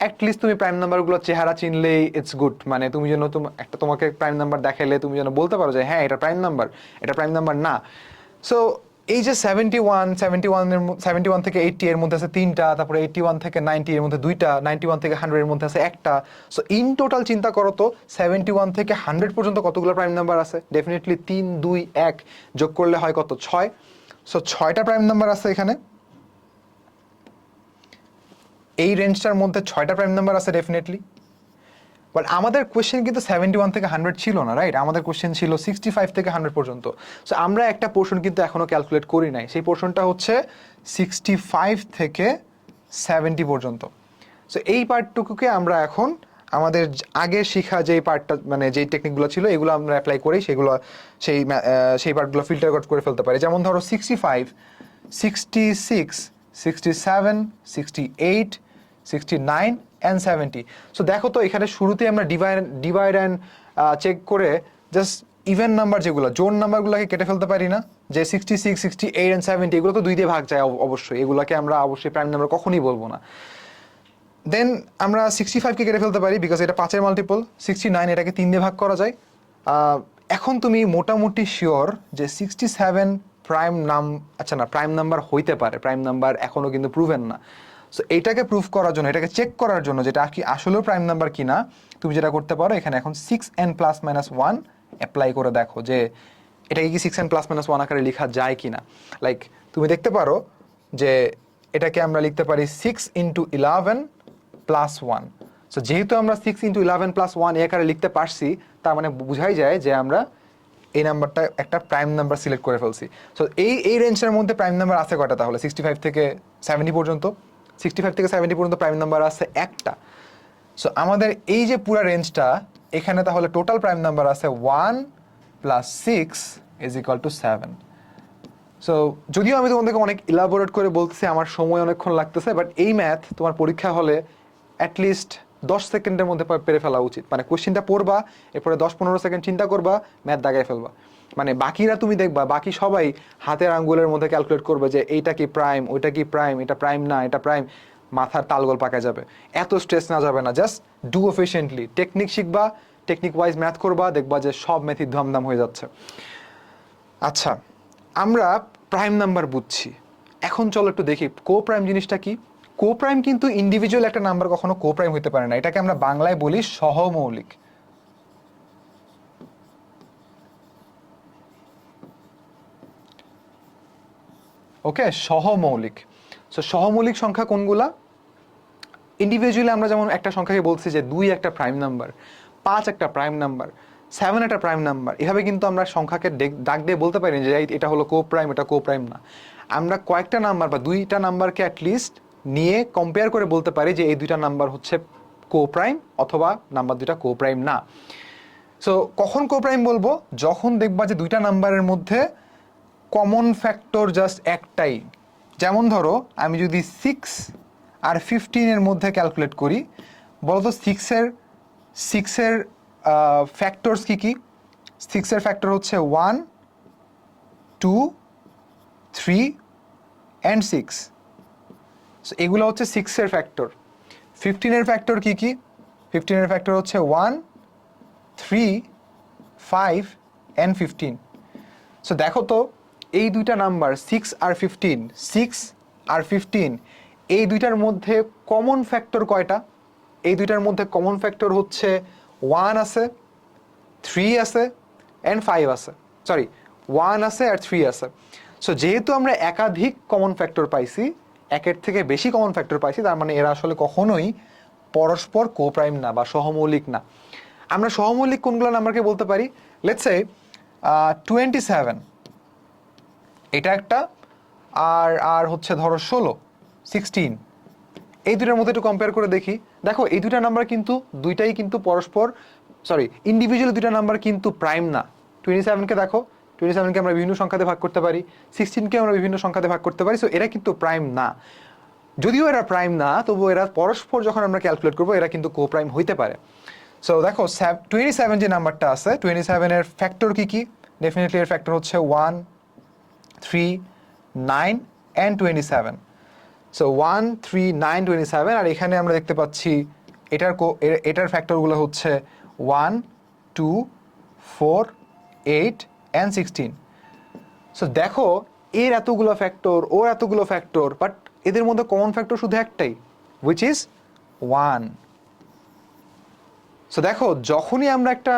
অ্যাটলিস্ট তুমি প্রাইম নাম্বারগুলো চেহারা চিনলেই ইটস গুড। মানে তুমি যেন তোমাকে প্রাইম নাম্বার দেখাইলে তুমি যেন বলতে পারো যে হ্যাঁ এটা প্রাইম নাম্বার, এটা প্রাইম নাম্বার না। সো এই যে 71 থেকে 80 এর মধ্যে আছে 3টা, তারপরে 81 থেকে 90 এর মধ্যে 2টা, 91 থেকে 100 এর মধ্যে আছে একটা। সো ইন টোটাল চিন্তা করো তো 71 থেকে 100 পর্যন্ত কতগুলো প্রাইম নাম্বার আছে। ডেফিনেটলি 3, 2, 1 যোগ করলে হয় কত? 6। সো 6টা প্রাইম নাম্বার আছে এখানে। এই রেঞ্জটার মধ্যে 6টা প্রাইম নাম্বার আছে ডেফিনেটলি। বাট আমাদের কোয়েশ্চেন কিন্তু 71 থেকে 100 ছিল না, রাইট? আমাদের কোয়েশ্চেন ছিল 65 থেকে 100 পর্যন্ত। সো আমরা একটা পোর্শন কিন্তু এখনো ক্যালকুলেট করি নাই, সেই পোর্শনটা হচ্ছে 65 থেকে 70 পর্যন্ত। সো এই পার্টটুকুকে আমরা এখন আমাদের আগে শেখা যেই পার্টটা, মানে যেই টেকনিকগুলো ছিল এগুলো আমরা অ্যাপ্লাই করি, সেই পার্টগুলো ফিল্টার করে ফেলতে পারি। যেমন ধরো 65, 66, 67, 68, 69 and 70। সো দেখো তো এখানে শুরুতেই আমরা ডিভাইড অ্যান্ড চেক করে জাস্ট ইভেন নাম্বার যেগুলো, জোন নাম্বারগুলোকে কেটে ফেলতে পারি না? যে 66, 68 and 70 এগুলো তো 2 দিয়ে ভাগ যায় অবশ্যই, এগুলোকে আমরা অবশ্যই প্রাইম নাম্বার কখনই বলবো না। দেন আমরা 65কে কেটে ফেলতে পারি বিকজ এটা 5-এর মাল্টিপল। 69 এটাকে 3 দিয়ে ভাগ করা যায়। এখন তুমি মোটামুটি শিওর যে 67 প্রাইম নাম্বার হইতে পারে, প্রাইম নাম্বার এখনো কিন্তু প্রুভেন না। সো এইটাকে প্রুভ করার জন্য, এটাকে চেক করার জন্য যেটা কি আসলেও প্রাইম নাম্বার কিনা, তুমি যেটা করতে পারো এখানে এখন 6n + -1 অ্যাপ্লাই করে দেখো যে এটাকে কি 6n + -1 আকারে লেখা যায় কিনা। লাইক তুমি দেখতে পারো যে এটাকে আমরা লিখতে পারি 6 × 11 + 1। সো যেহেতু আমরা 6 × 11 + 1 এই আকারে লিখতে পারছি, তার মানে বোঝাই যায় যে আমরা এই নাম্বারটা একটা প্রাইম নাম্বার সিলেক্ট করে ফেলছি। সো এই রেঞ্জের মধ্যে প্রাইম নাম্বার আছে কয়টা তাহলে? 65 থেকে 70 পর্যন্ত। 65 থেকে 70 পর্যন্ত প্রাইম নাম্বার আছে একটা। সো আমাদের এই যে পুরো রেঞ্জটা, এখানে তাহলে টোটাল প্রাইম নাম্বার আছে 1 + 6 = 7। সো যদিও আমি তোমাদেরকে অনেক ইলাবোরেট করে বলতেছি, আমার সময় অনেকক্ষণ লাগতেছে, বাট এই ম্যাথ তোমার পরীক্ষা হলে অ্যাটলিস্ট 10 সেকেন্ডের মধ্যে পেরে ফেলা উচিত। মানে কোশ্চেনটা পড়বা, এরপরে 10-15 সেকেন্ড চিন্তা করবা, ম্যাথ দাগায় ফেলবা। মানে বাকিরা তুমি দেখবা বাকি সবাই হাতের আঙ্গুলের মধ্যে ক্যালকুলেট করবে যে এইটা কি প্রাইম, ওইটা কি প্রাইম, এটা প্রাইম না, এটা প্রাইম। মাথার তালগোল পাকা যাবে, এত স্ট্রেস না যাবে না। জাস্ট ডু এফিশিয়েন্টলি, টেকনিক শিখবা, টেকনিক ওয়াইজ ম্যাথ করবা, দেখবা যে সব ম্যাথই ধামধাম হয়ে যাচ্ছে। আচ্ছা, আমরা প্রাইম নাম্বার বুঝছি, এখন চলো একটু দেখি কো প্রাইম জিনিসটা কি। কো প্রাইম কিন্তু ইন্ডিভিজুয়াল একটা নাম্বার কখনো কো প্রাইম হতে পারে না, এটাকে আমরা বাংলায় বলি সহমৌলিক। ওকে, সহমৌলিক। সো সহমৌলিক সংখ্যা কোনগুলা? ইন্ডিভিজুয়ালি আমরা যেমন একটা সংখ্যাকে বলছি যে 2 একটা প্রাইম নাম্বার, 5 একটা প্রাইম নাম্বার, 7 একটা প্রাইম নাম্বার। এভাবে কিন্তু আমরা সংখ্যাকে ডাক দিয়ে বলতে পারি যে এটা হলো কো প্রাইম, এটা কো প্রাইম না। আমরা কয়েকটা নাম্বার বা 2টা নাম্বারকে অ্যাটলিস্ট নিয়ে কম্পেয়ার করে বলতে পারি যে এই 2টা নাম্বার হচ্ছে কো প্রাইম অথবা নাম্বার 2টা কো প্রাইম না। সো কখন কো প্রাইম বলবো? যখন দেখবা যে 2টা নাম্বারের মধ্যে কমন ফ্যাক্টর জাস্ট একটাই। যেমন ধরো আমি যদি 6 আর 15 এর মধ্যে ক্যালকুলেট করি, বলতো 6 এর ফ্যাক্টরস কি কি? 6 এর ফ্যাক্টর হচ্ছে 1, 2, 3 and 6। সো এগুলো হচ্ছে 6 এর ফ্যাক্টর। 15 এর ফ্যাক্টর কি কি? 15 এর ফ্যাক্টর হচ্ছে 1, 3, 5 and 15। সো দেখো তো এই 2টা নাম্বার 6 আর 15, 6 আর 15 এই দুইটার মধ্যে কমন ফ্যাক্টর কয়টা? এই দুইটার মধ্যে কমন ফ্যাক্টর হচ্ছে 1 আছে, 3 আছে অ্যান্ড 5 আছে, সরি 1 আছে আর 3 আছে। সো যেহেতু আমরা একাধিক কমন ফ্যাক্টর পাইছি, একের থেকে বেশি কমন ফ্যাক্টর পাইছি, তার মানে এরা আসলে কখনোই পরস্পর কোপ্রাইম না বা সহমৌলিক না। আমরা সহমৌলিক কোনগুলো নাম্বারকে বলতে পারি? লেটস সে 27, এটা একটা, আর আর হচ্ছে ধরো 16, এই দুটার মধ্যে একটু কম্পেয়ার করে দেখি। দেখো এই দুটা নাম্বার কিন্তু দুইটাই কিন্তু পরস্পর, সরি ইন্ডিভিজুয়ালি দুটা নাম্বার কিন্তু প্রাইম না। 27কে দেখো, 27কে আমরা বিভিন্ন সংখ্যাতে ভাগ করতে পারি, 16কে আমরা বিভিন্ন সংখ্যাতে ভাগ করতে পারি, সো এরা কিন্তু প্রাইম না। যদিও এরা প্রাইম না, তবুও এরা পরস্পর যখন আমরা ক্যালকুলেট করবো এরা কিন্তু কো প্রাইম হইতে পারে। সো দেখো 27 যে নাম্বারটা আছে, 27-এর ফ্যাক্টর কি কি? ডেফিনেটলি এর ফ্যাক্টর হচ্ছে 1, 3, 9 অ্যান্ড 27। সো 1, 3, 9, 27, আর এখানে আমরা দেখতে পাচ্ছি এটার ফ্যাক্টরগুলো হচ্ছে 1, 2, 4, 8 অ্যান্ড 16। সো দেখো এর এতগুলো ফ্যাক্টর, ওর এতগুলো ফ্যাক্টর, বাট এদের মধ্যে কমন ফ্যাক্টর শুধু একটাই, হুইচ ইজ 1। সো দেখো যখনই আমরা একটা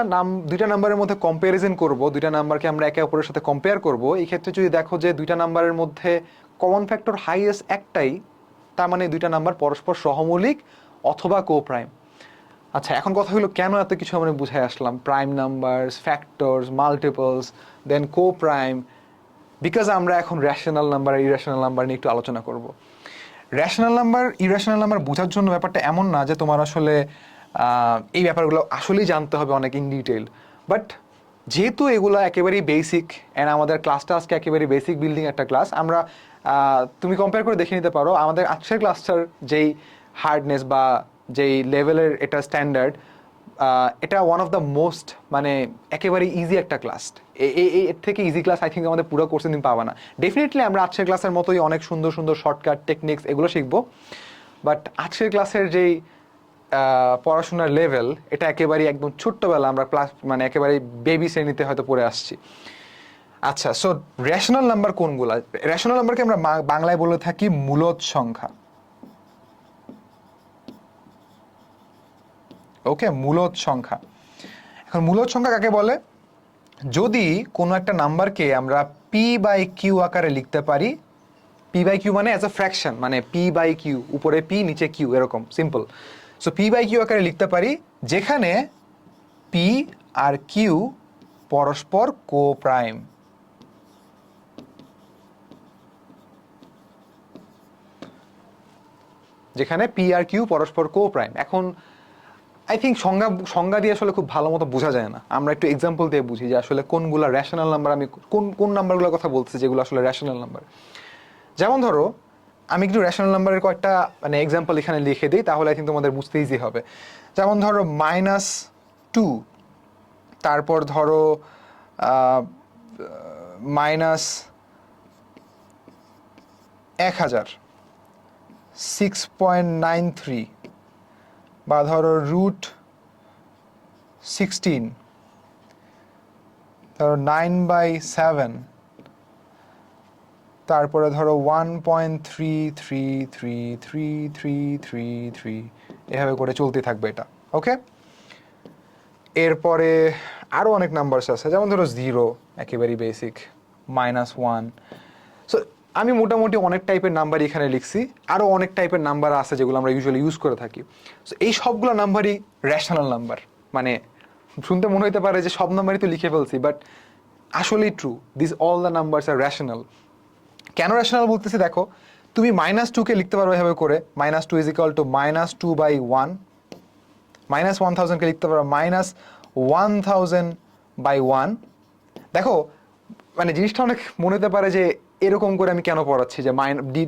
দুইটা নাম্বারের মধ্যে কম্পারিজন করব, দুইটা নাম্বারকে আমরা একে অপরের সাথে কম্পেয়ার করব, এই ক্ষেত্রে যদি দেখো যে দুইটা নাম্বারের মধ্যে কমন ফ্যাক্টর হাইয়েস্ট একটাই, তার মানে দুইটা নাম্বার পরস্পর সহমৌলিক অথবা কো প্রাইম। আচ্ছা, এখন কথা হলো কেন এত কিছু আমরা বুঝাই আসলাম, prime numbers, factors, multiples, then coprime, because আমরা এখন রেশনাল নাম্বার আর ইরেশনাল নাম্বার নিয়ে একটু আলোচনা করব। রেশনাল নাম্বার ইরেশনাল নাম্বার বোঝার জন্য ব্যাপারটা এমন না যে তোমার আসলে এই ব্যাপারগুলো আসলেই জানতে হবে অনেক ইন ডিটেল, বাট যেহেতু এগুলো একেবারেই বেসিক, অ্যান্ড আমাদের ক্লাসটা আজকে একেবারেই বেসিক বিল্ডিং একটা ক্লাস, আমরা তুমি কম্পেয়ার করে দেখে নিতে পারো আমাদের আজকের ক্লাসটার যেই হার্ডনেস বা যেই লেভেলের এটা স্ট্যান্ডার্ড, এটা ওয়ান অফ দ্য মোস্ট, মানে একেবারে ইজি একটা ক্লাস। এর থেকে ইজি ক্লাস আই থিঙ্ক আমাদের পুরো কোর্সে তুমি পাবা না। ডেফিনেটলি আমরা আজকের ক্লাসের মতোই অনেক সুন্দর সুন্দর শর্টকাট টেকনিক্স এগুলো শিখবো, বাট আজকের ক্লাসের যেই পড়াশোনার লেভেল, এটা একেবারেই একদম ছোট্টবেলা আমরা ক্লাস, মানে একেবারে বেবি শ্রেণীতে হয়তো পড়ে আসছি। আচ্ছা, সো রেশনাল নাম্বার কোনগুলা? রেশনাল নাম্বারকে আমরা বাংলায় বলে থাকি মূলদ সংখ্যা। ওকে, মূলদ সংখ্যা। এখন মূলদ সংখ্যা কাকে বলে? যদি কোনো একটা নাম্বারকে আমরা পি বাই কিউ আকারে লিখতে পারি, পি বাই কিউ মানে অ্যাজ আ ফ্র্যাকশন, মানে পি বাই কিউ, উপরে পি নিচে কিউ, এরকম simple. So P by Q আকারে লিখতে পারি, যেখানে পি আর কিউ পরস্পর কো প্রাইম। যেখানে পি আর কিউ পরস্পর কো প্রাইম। এখন আই থিঙ্ক সংজ্ঞা দিয়ে আসলে খুব ভালো মতো বোঝা যায় না, আমরা একটু এক্সাম্পল দিয়ে বুঝি যে আসলে কোনগুলো রেশনাল নাম্বার, আমি কোন নাম্বারগুলোর কথা বলছি যেগুলো আসলে রেশনাল নাম্বার। যেমন ধরো আমি একটু রেশনাল নাম্বারের কয়েকটা মানে এক্সাম্পল এখানে লিখে দিই, তাহলে আই থিঙ্ক তোমাদের বুঝতে ইজি হবে। যেমন ধরো -2, তারপর ধরো -1000, 6.93, বা ধরো √16, ধরো 9/7, তারপরে ধরো 1.333333, এভাবে করে চলতে থাকবে এটা। ওকে, এরপরে আরও অনেক নাম্বারস আছে, যেমন ধরো 0, একেবারেই বেসিক, -1। সো আমি মোটামুটি অনেক টাইপের নাম্বার এখানে লিখছি, আরও অনেক টাইপের নাম্বার আছে যেগুলো আমরা ইউজুয়ালি ইউজ করে থাকি। সো এই সবগুলো নাম্বারই রেশনাল নাম্বার। মানে শুনতে মনে হতে পারে যে সব নাম্বারই তো লিখে ফেলছি, বাট আসলেই true, this all the numbers are rational. কেন রেশনাল বলতেছি দেখো, তুমি -2কে লিখতে পারো এভাবে করে, -2 = -2/1, -1000কে লিখতে পারো -1000/1। দেখো মানে জিনিসটা অনেক মনে হতে পারে যে এরকম করে আমি কেন পড়াচ্ছি, যে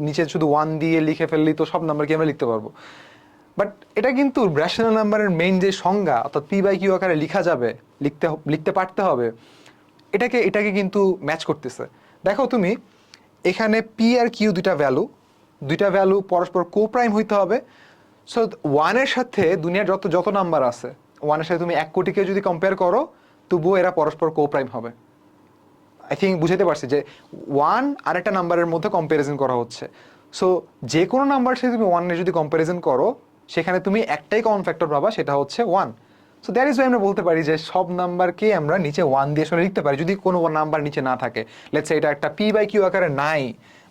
নিচে শুধু 1 দিয়ে লিখে ফেললেই তো সব নাম্বারকে আমরা লিখতে পারবো, বাট এটা কিন্তু রেশনাল নাম্বারের মেইন যে সংজ্ঞা, অর্থাৎ পি বাই কিউ আকারে লিখা যাবে, লিখতে পারতে হবে, এটাকে কিন্তু ম্যাচ করতেছে। দেখো তুমি এখানে পি আর কিউ দুইটা ভ্যালু পরস্পর কো প্রাইম হইতে হবে। সো 1-এর সাথে দুনিয়ার যত নাম্বার আছে, 1-এর সাথে তুমি 1 কোটিকে যদি কম্পেয়ার করো, তবুও এরা পরস্পর কো প্রাইম হবে। আই থিঙ্ক বুঝাতে পারছি যে 1 আর একটা নাম্বারের মধ্যে কম্পারিজন করা হচ্ছে। সো যে কোনো নাম্বার সাথে তুমি 1 এর যদি কম্প্যারিজন করো সেখানে তুমি একটাই কমন ফ্যাক্টর পাবা, সেটা হচ্ছে 1। সো দ্যাট ইজ ওয়াই আমরা বলতে পারি যে সব নাম্বারকে আমরা নিচে 1 দিয়ে আসলে লিখতে পারি যদি কোনো নাম্বার নিচে না থাকে। লেটস সে এটা একটা p/q আকারে নাই,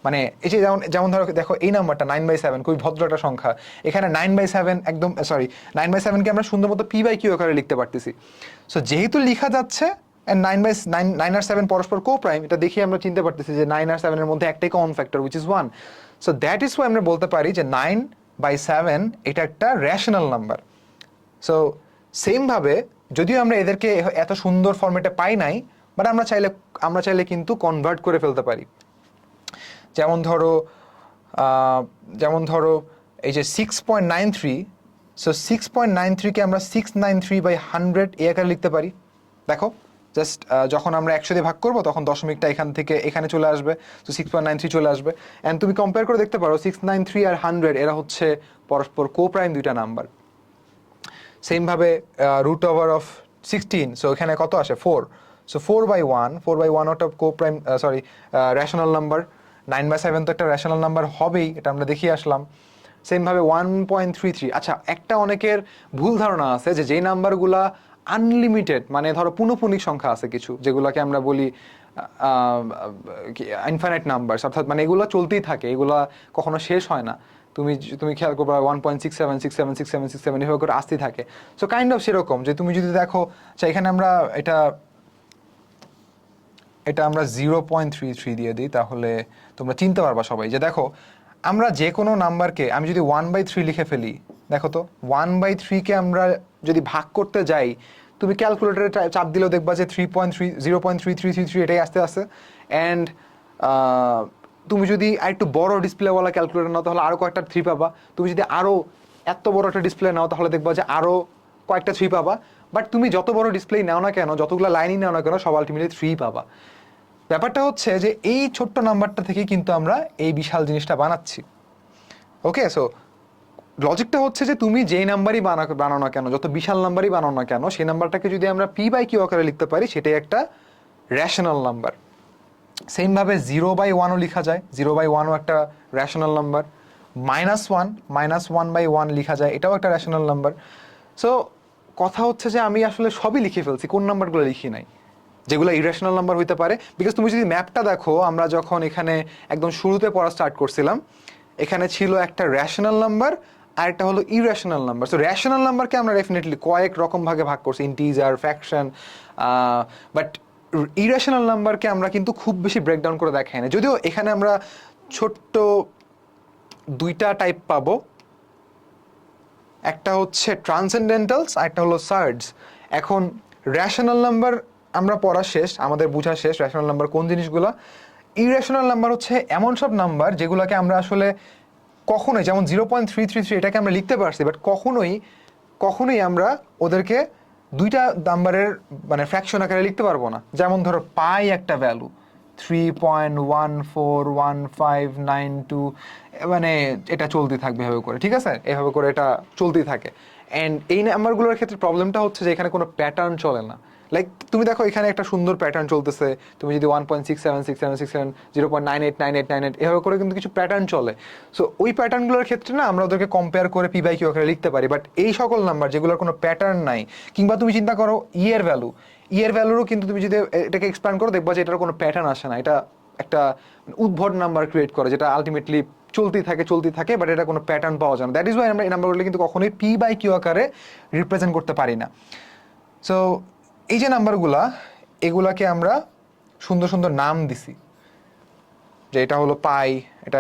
মানে এই যে যেমন যেমন ধরো দেখো এই নাম্বারটা 9/7 খুবই ভদ্র একটা সংখ্যা, এখানে 9/7 একদম সরি 9/7কে আমরা সুন্দর মতো p/q আকারে লিখতে পারতেছি। সো যেহেতু লেখা যাচ্ছে and 9 আর 7 পরস্পর কো-প্রাইম, এটা দেখে আমরা চিনতে পারতেছি যে 9 আর 7 এর মধ্যে একটাই common factor which is 1. So that is Y আমরা বলতে পারি যে 9/7 এটা একটা রেশনাল নাম্বার। সো সেম ভাবে যদিও আমরা এদেরকে এত সুন্দর ফরম্যাটে পাই নাই, বাট আমরা চাইলে কিন্তু কনভার্ট করে ফেলতে পারি। যেমন ধরো এই যে 6.93, সো 6.93কে আমরা 693/100 এই আকারে লিখতে পারি। দেখো জাস্ট যখন আমরা 100 দিয়ে ভাগ করবো তখন দশমিকটা এখান থেকে এখানে চলে আসবে, তো 6.93 চলে আসবে। অ্যান্ড তুমি কম্পেয়ার করে দেখতে পারো 693 আর 100 এরা হচ্ছে পরস্পর কো-প্রাইম দুইটা নাম্বার। সেম ভাবে √16, সো এখানে কত আসে 4, সো 4/1 ওটা কো-প্রাইম সরি রেশনাল নাম্বার। 9/7 তো একটা রেশনাল নাম্বার হবেই, এটা আমরা দেখিয়ে আসলাম। সেম ভাবে 1.33। আচ্ছা, একটা অনেকের ভুল ধারণা আছে যে যেই নাম্বারগুলা আনলিমিটেড, মানে ধরো পুনঃপুনিক সংখ্যা আছে কিছু যেগুলোকে আমরা বলি ইনফাইনাইট নাম্বারস, অর্থাৎ মানে এগুলো চলতেই থাকে, এগুলা কখনো শেষ হয় না। তুমি খেয়াল করবা 1.67676767 এভাবে করে আসতেই থাকে। সো কাইন্ড অফ সেরকম যে তুমি যদি দেখো এখানে আমরা এটা আমরা 0.33 দিয়ে দিই, তাহলে তোমরা চিনতে পারবা সবাই যে দেখো আমরা যে কোনো নাম্বারকে আমি যদি 1/3 লিখে ফেলি, দেখো তো 1/3কে আমরা যদি ভাগ করতে যাই, তুমি ক্যালকুলেটরে চাপ দিলেও দেখবা যে 0.3333 এটাই আসতে আসে। অ্যান্ড তুমি যদি একটু বড় ডিসপ্লেওয়ালা ক্যালকুলেটর নাও তাহলে আরও কয়েকটা 3 পাবা। তুমি যদি আরও এত বড় একটা ডিসপ্লে নাও তাহলে দেখবা যে আরও কয়েকটা 3 পাবা। বাট তুমি যত বড় ডিসপ্লে নাও না কেন, যতগুলো লাইনই নাও না কেন, সব আলটিমেটলি 3 পাবা। ব্যাপারটা হচ্ছে যে এই ছোট্ট নাম্বারটা থেকে কিন্তু আমরা এই বিশাল জিনিসটা বানাচ্ছি। ওকে, সো লজিকটা হচ্ছে যে তুমি যেই নাম্বারই বানাও না কেন, যত বিশাল নাম্বারই বানাও না কেন, সেই নাম্বারটাকে যদি আমরা p/q আকারে লিখতে পারি সেটাই একটা রেশনাল নাম্বার। সেম ভাবে 0/1ও লেখা যায়, 0/1ও একটা রেশনাল নাম্বার। -1/1 লেখা যায়, এটাও একটা রেশনাল নাম্বার। সো কথা হচ্ছে যে আমি আসলে সবই লিখে ফেলছি, কোন নাম্বারগুলো লিখি নাই যেগুলো ইরেশনাল নাম্বার হইতে পারে। বিকজ তুমি যদি ম্যাপটা দেখো, আমরা যখন এখানে একদম শুরুতে পড়া স্টার্ট করছিলাম, এখানে ছিল একটা রেশনাল নাম্বার আর একটা হলো ইরেশনাল নাম্বার। সো রেশনাল নাম্বারকে আমরা ডেফিনেটলি কয়েক রকম ভাগে ভাগ করছি, ইন্টিজার, ফ্র্যাকশন, বাট ইরেশনাল নাম্বারকে আমরা কিন্তু খুব বেশি ব্রেকডাউন করে দেখাই না। যদিও এখানে আমরা ছোট্ট দুইটা টাইপ পাবো, একটা হচ্ছে ট্রান্সেন্ডেন্টালস আর একটা হলো সার্ডস। এখন রেশনাল নাম্বার আমরা পড়া শেষ, আমাদের বোঝা শেষ রেশনাল নাম্বার কোন জিনিসগুলো। ইরেশনাল নাম্বার হচ্ছে এমন সব নাম্বার যেগুলোকে আমরা আসলে কখনোই, যেমন 0.333 এটাকে আমরা লিখতে পারছি, বাট কখনোই আমরা ওদেরকে দুইটা নাম্বারের মানে ফ্র্যাকশন আকারে লিখতে পারবো না। যেমন ধরো পাই একটা ভ্যালু 3.141592, মানে এটা চলতে থাকবে এভাবে করে, ঠিক আছে, এভাবে করে এটা চলতেই থাকে। অ্যান্ড এই নাম্বারগুলোর ক্ষেত্রে প্রবলেমটা হচ্ছে যে এখানে কোনো প্যাটার্ন চলে না। লাইক তুমি দেখো এখানে একটা সুন্দর প্যাটার্ন চলতেছে, তুমি যদি 1.676767 0.989898 এভাবে করে কিন্তু কিছু প্যাটার্ন চলে। সো ওই প্যাটার্নগুলোর ক্ষেত্রে না আমরা ওদেরকে কম্পেয়ার করে p/q আকারে লিখতে পারি। বাট এই সকল নাম্বার যেগুলোর কোনো প্যাটার্ন নাই, কিংবা তুমি চিন্তা করো এর ভ্যালুরও কিন্তু তুমি যদি এটাকে এক্সপ্যান্ড করো দেখবা যে এটার কোনো প্যাটার্ন আসে না, এটা একটা উদ্ভট নাম্বার ক্রিয়েট করে যেটা আলটিমেটলি চলতেই থাকে, বাট এটা কোনো প্যাটার্ন পাওয়া যায় না। দ্যাট ইজ ওয়াই আমরা এই নাম্বারগুলো কিন্তু কখনোই p/q আকারে রিপ্রেজেন্ট করতে পারি না। সো এই যে নাম্বারগুলা, এগুলাকে আমরা সুন্দর সুন্দর নাম দিছি, যে এটা হলো পাই, এটা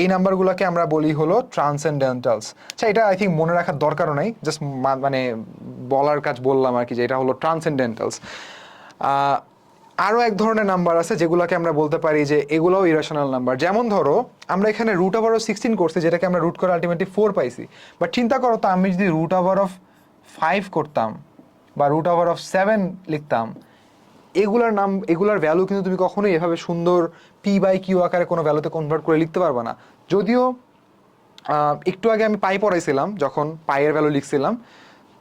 এই নাম্বারগুলোকে আমরা বলি হলো ট্রান্সেন্ডেন্টালস। আচ্ছা, এটা আই থিঙ্ক মনে রাখার দরকারও নাই, জাস্ট মানে বলার কাজ বললাম আর কি, যে এটা হলো ট্রান্সেন্ডেন্টালস। আরও এক ধরনের নাম্বার আছে যেগুলোকে আমরা বলতে পারি যে এগুলোও ইরেশনাল নাম্বার। যেমন ধরো আমরা এখানে √16 করছি, যেটাকে আমরা রুট করে আলটিমেটলি 4 পাইছি। বাট চিন্তা করো তো, আমি যদি √5 করতাম বা √7 লিখতাম, এগুলার ভ্যালু কিন্তু তুমি কখনোই এভাবে সুন্দর p/q আকারে কোনো ভ্যালুতে কনভার্ট করে লিখতে পারবে না। যদিও একটু আগে আমি পাই পড়াইছিলাম, যখন পাইয়ের ভ্যালু লিখছিলাম,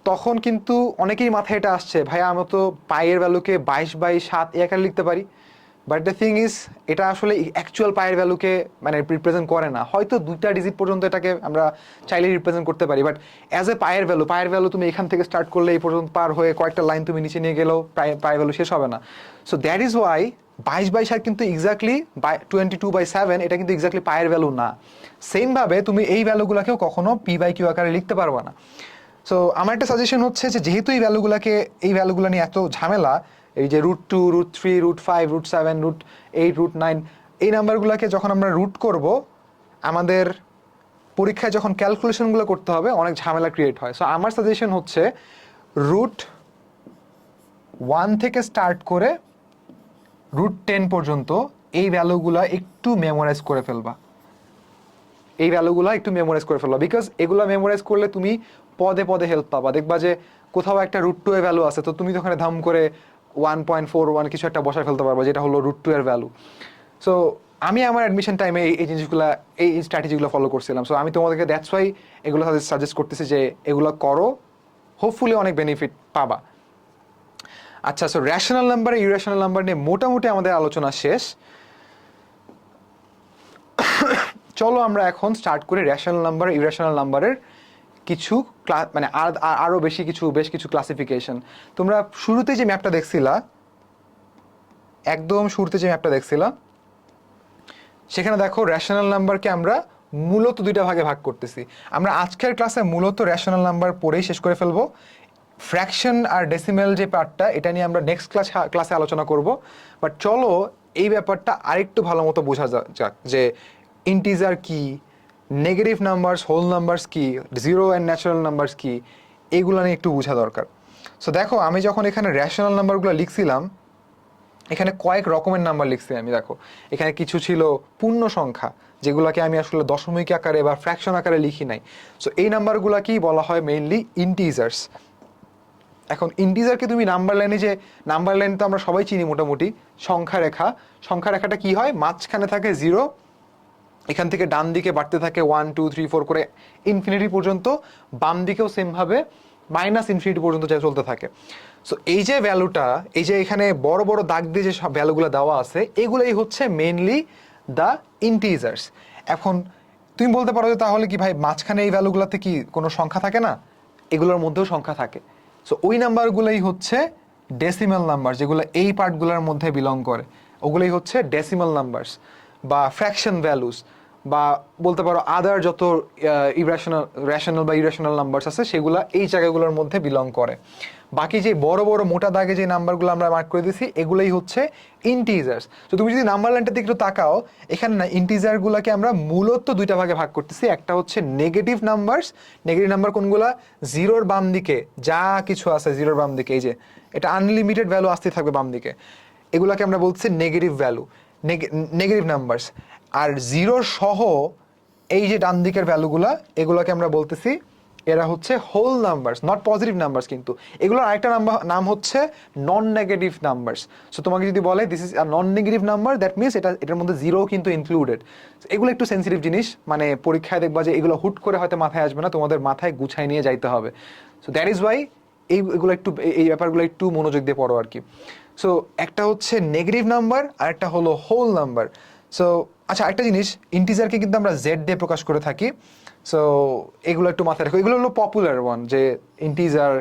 তখন কিন্তু অনেকেই মাথায় এটা আসছে, ভাইয়া আমরা তো পাইয়ের ভ্যালুকে 22/7 এই আকারে লিখতে পারি। বাট দ্য থিং ইজ এটা আসলে অ্যাকচুয়াল পায়ের ভ্যালুকে মানে রিপ্রেজেন্ট করে না। হয়তো 2টা ডিজিট পর্যন্ত এটাকে আমরা চাইলে রিপ্রেজেন্ট করতে পারি, বাট অ্যাজ এ পায়ের ভ্যালু তুমি এখান থেকে স্টার্ট করলে এই পর্যন্ত পার হয়ে কয়েকটা লাইন তুমি নিচে নিয়ে গেলেও পায়ের ভ্যালু শেষ হবে না। সো দ্যাট ইজ ওয়াই 22/7 কিন্তু এক্স্যাক্টলি 22/7 এটা কিন্তু এক্স্যাক্টলি পায়ের ভ্যালু না। সেমভাবে তুমি এই ভ্যালুগুলোকেও কখনো p/q আকারে লিখতে পারবে না। সো আমার একটা সাজেশন হচ্ছে যে যেহেতু এই ভ্যালুগুলো নিয়ে এত ঝামেলা, এই যে √2, √3, √5, √7, √8, √9 এই নাম্বারগুলোকে যখন আমরা রুট করব, আমাদের পরীক্ষায় যখন ক্যালকুলেশনগুলো করতে হবে অনেক ঝামেলা ক্রিয়েট হয়। সো আমার সাজেশন হচ্ছে √1 থেকে স্টার্ট করে √10 পর্যন্ত এই ভ্যালুগুলো একটু মেমোরাইজ করে ফেলবা। বিকজ এগুলো মেমোরাইজ করলে তুমি পদে পদে হেল্প পাবা। দেখবা যে কোথাও একটা √2 এর ভ্যালু আছে, তো তুমি ওখানে ধাম করে 1.41 কিছু একটা বসায় ফেলতে পারবো যেটা হলো √2 এর ভ্যালু। সো আমি আমার অ্যাডমিশন টাইমে এই জিনিসগুলো, এই স্ট্র্যাটেজিগুলো ফলো করছিলাম। সো আমি তোমাদেরকে দ্যাটস ওয়াই এগুলো সাজেস্ট করতেছি যে এগুলো করো, হোপফুলি অনেক বেনিফিট পাবা। আচ্ছা, so rational number, irrational number নিয়ে মোটামুটি আমাদের আলোচনা শেষ। চলো আমরা এখন স্টার্ট করি রেশনাল নাম্বার, ইরেশনাল নাম্বারের কিছু মানে আরো বেশ কিছু ক্লাসিফিকেশন। তোমরা শুরুতে যে ম্যাপটা দেখছিলা, একদম শুরুতে যে ম্যাপটা দেখছিলা, সেখানে দেখো রেশনাল নাম্বারকে আমরা মূলত 2টা ভাগে ভাগ করতেছি। আমরা আজকের ক্লাসে মূলত রেশনাল নাম্বার পড়েই শেষ করে ফেলবো। ফ্র্যাকশন আর ডেসিমেল যে পার্টটা, এটা নিয়ে আমরা নেক্সট ক্লাসে আলোচনা করব। বাট চলো এই ব্যাপারটা আরেকটু ভালো মতো বোঝা যাক যে ইন্টিজার কি, নেগেটিভ নাম্বারস, হোল নাম্বারস কি, জিরো অ্যান্ড ন্যাচারাল নাম্বারস কি, এগুলো নিয়ে একটু বোঝা দরকার। সো দেখো আমি যখন এখানে রেশনাল নাম্বারগুলো লিখছিলাম, এখানে কয়েক রকমের নাম্বার লিখছি আমি। দেখো এখানে কিছু ছিল পূর্ণ সংখ্যা, যেগুলোকে আমি আসলে দশমিক আকারে বা ফ্র্যাকশন আকারে লিখি নাই। সো এই নাম্বারগুলোকেই বলা হয় মেইনলি ইন্টিজার্স। এখন ইন্টিজারকে তুমি নাম্বার লাইনে, যে নাম্বার লাইন তো আমরা সবাই চিনি মোটামুটি, সংখ্যা রেখাটা কি হয়, মাঝখানে থাকে 0, এখান থেকে ডান দিকে বাড়তে থাকে 1 2 3 4 করে ইনফিনিটি পর্যন্ত, বাম দিকেও সেমভাবে -ইনফিনিটি পর্যন্ত চলতে থাকে। সো এই যে ভ্যালুটা, এই যে এখানে বড় বড় দাগ দিয়ে যে সব ভ্যালুগুলো দেওয়া আছে, এগুলোই হচ্ছে মেইনলি দ্য ইন্টিজার্স। এখন তুমি বলতে পারো যে তাহলে কি ভাই মাঝখানে এই ভ্যালুগুলোতে কি কোনো সংখ্যা থাকে না? এগুলোর মধ্যেও সংখ্যা থাকে। সো ওই নাম্বারগুলোই হচ্ছে ডেসিমাল নাম্বার, যেগুলো এই পার্টগুলোর মধ্যে বিলং করে, ওগুলোই হচ্ছে ডেসিমাল নাম্বারস বা ফ্র্যাকশন ভ্যালুস, বা বলতে পারো আদার যত রেশনাল বা ইরেশনাল নাম্বারস আছে, সেগুলো এই জায়গাগুলোর মধ্যে বিলং করে। বাকি যে বড় বড় মোটা দাগে যে নাম্বারগুলো আমরা মার্ক করে দিয়েছি, এগুলোই হচ্ছে ইন্টিজার্স। তো তুমি যদি নাম্বার লাইনটাতে একটু তাকাও, এখানে না ইন্টিজারগুলোকে আমরা মূলত 2টা ভাগে ভাগ করতেছি। একটা হচ্ছে নেগেটিভ নাম্বারস। নেগেটিভ নাম্বার কোনগুলা? জিরোর বাম দিকে যা কিছু আছে, জিরোর বাম দিকে, এই যে এটা আনলিমিটেড ভ্যালু আসতে থাকবে বাম দিকে, এগুলাকে আমরা বলছি নেগেটিভ ভ্যালু, নেগেটিভ নাম্বারস। আর জিরো সহ এই যে ডান দিকের ভ্যালুগুলা, এগুলোকে আমরা বলতেছি এরা হচ্ছে whole numbers, not positive numbers. কিন্তু এগুলোর আরেকটা নাম হচ্ছে নন নেগেটিভ নাম্বারস। সো তোমাকে যদি বলে this is a non negative number, that means এটার মধ্যে জিরো কিন্তু ইনক্লুডেড। এগুলো একটু সেন্সিটিভ জিনিস, মানে পরীক্ষায় দেখবা যে এগুলো হুট করে হয়তো মাথায় আসবে না, তোমাদের মাথায় গুছাই নিয়ে যাইতে হবে। সো দ্যাট ইজ ওয়াই এই ব্যাপারগুলো একটু মনোযোগ দিয়ে পড়ো আর কি। সো একটা হচ্ছে নেগেটিভ নাম্বার আর একটা হলো হোল নাম্বার। সো আচ্ছা, একটা জিনিস, ইন্টিজারকে কিন্তু আমরা জেড দিয়ে প্রকাশ করে থাকি। সো এগুলো একটু মাথায় রাখো, এগুলো হলো পপুলার ওয়ান, যে integer,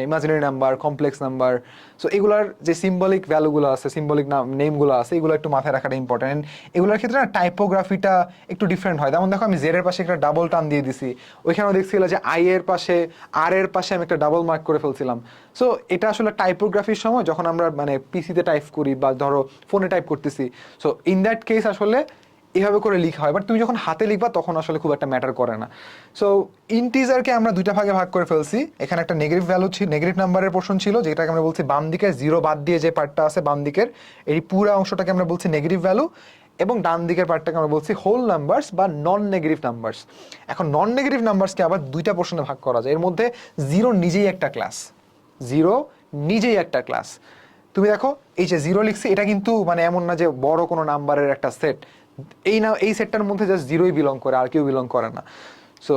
imaginary number, complex number. So এগুলার যে সিম্বলিক ভ্যালুগুলো আছে, সিম্বলিক নেমগুলো আছে, এগুলো একটু মাথায় রাখাটা ইম্পর্টেন্ট। এগুলোর ক্ষেত্রে না টাইপোগ্রাফিটা একটু ডিফারেন্ট হয়। যেমন দেখো আমি জেড এর পাশে একটা ডাবল টান দিয়ে দিছি, ওইখানেও দেখছিল যে আই এর পাশে, আর এর পাশে আমি একটা ডাবল মার্ক করে ফেলছিলাম। সো এটা আসলে টাইপোগ্রাফির সময় যখন আমরা মানে পিসিতে টাইপ করি বা ধরো ফোনে টাইপ করতেছি, সো ইন দ্যাট কেস আসলে এভাবে করে লিখা হয়। বাট তুমি যখন হাতে লিখবা তখন আসলে খুব একটা ম্যাটার করে না। সো ইন্টিজারকে আমরা 2টা ভাগে ভাগ করে ফেলছি। এখানে একটা নেগেটিভ ভ্যালু ছিল, নেগেটিভ নাম্বারের পোর্শন ছিল, যেটাকে আমরা বলছি বাম দিকের জিরো বাদ দিয়ে যে পার্টটা আছে বাম দিকের, এই পুরো অংশটাকে আমরা বলছি নেগেটিভ ভ্যালু, এবং ডান দিকের পার্টটাকে আমরা বলছি হোল নাম্বারস বা নন নেগেটিভ নাম্বারস। এখন নন নেগেটিভ নাম্বারসকে আবার 2টা পোর্শনে ভাগ করা যায়। এর মধ্যে জিরো নিজেই একটা ক্লাস। তুমি দেখো এই যে জিরো লিখছি, এটা কিন্তু মানে এমন না যে বড় কোনো নাম্বারের একটা সেট, এই সেটটার মধ্যে জাস্ট জিরোই বিলং করে, আর কেউ বিলং করে না। সো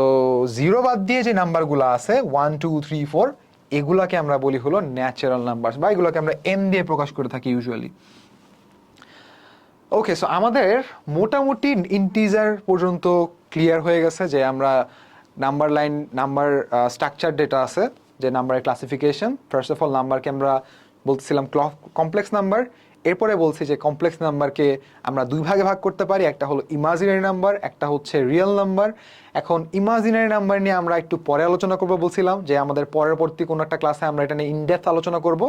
জিরো বাদ দিয়ে যে নাম্বারগুলো আছে 1 2 3 4, এগুলাকে আমরা বলি হলো ন্যাচারাল নাম্বার, বা এগুলোকে আমরা এন দিয়ে প্রকাশ করে থাকি ইউজুয়ালি। ওকে, সো আমাদের মোটামুটি ইন্টিজার পর্যন্ত ক্লিয়ার হয়ে গেছে, যে আমরা নাম্বার লাইন, নাম্বার স্ট্রাকচার যেটা আছে, যে নাম্বারের ক্লাসিফিকেশন। ফার্স্ট অফ অল নাম্বারকে আমরা বলতেছিলাম কমপ্লেক্স নাম্বার। এরপরে বলছি যে কমপ্লেক্স নাম্বারকে আমরা দুই ভাগে ভাগ করতে পারি, একটা হলো ইমাজিনারি নাম্বার, একটা হচ্ছে রিয়েল নাম্বার। এখন ইমাজিনারি নাম্বার নিয়ে আমরা একটু পরে আলোচনা করবো বলছিলাম, যে আমাদের পরবর্তী কোনো একটা ক্লাসে আমরা এটা নিয়ে ইনডেপথ আলোচনা করব,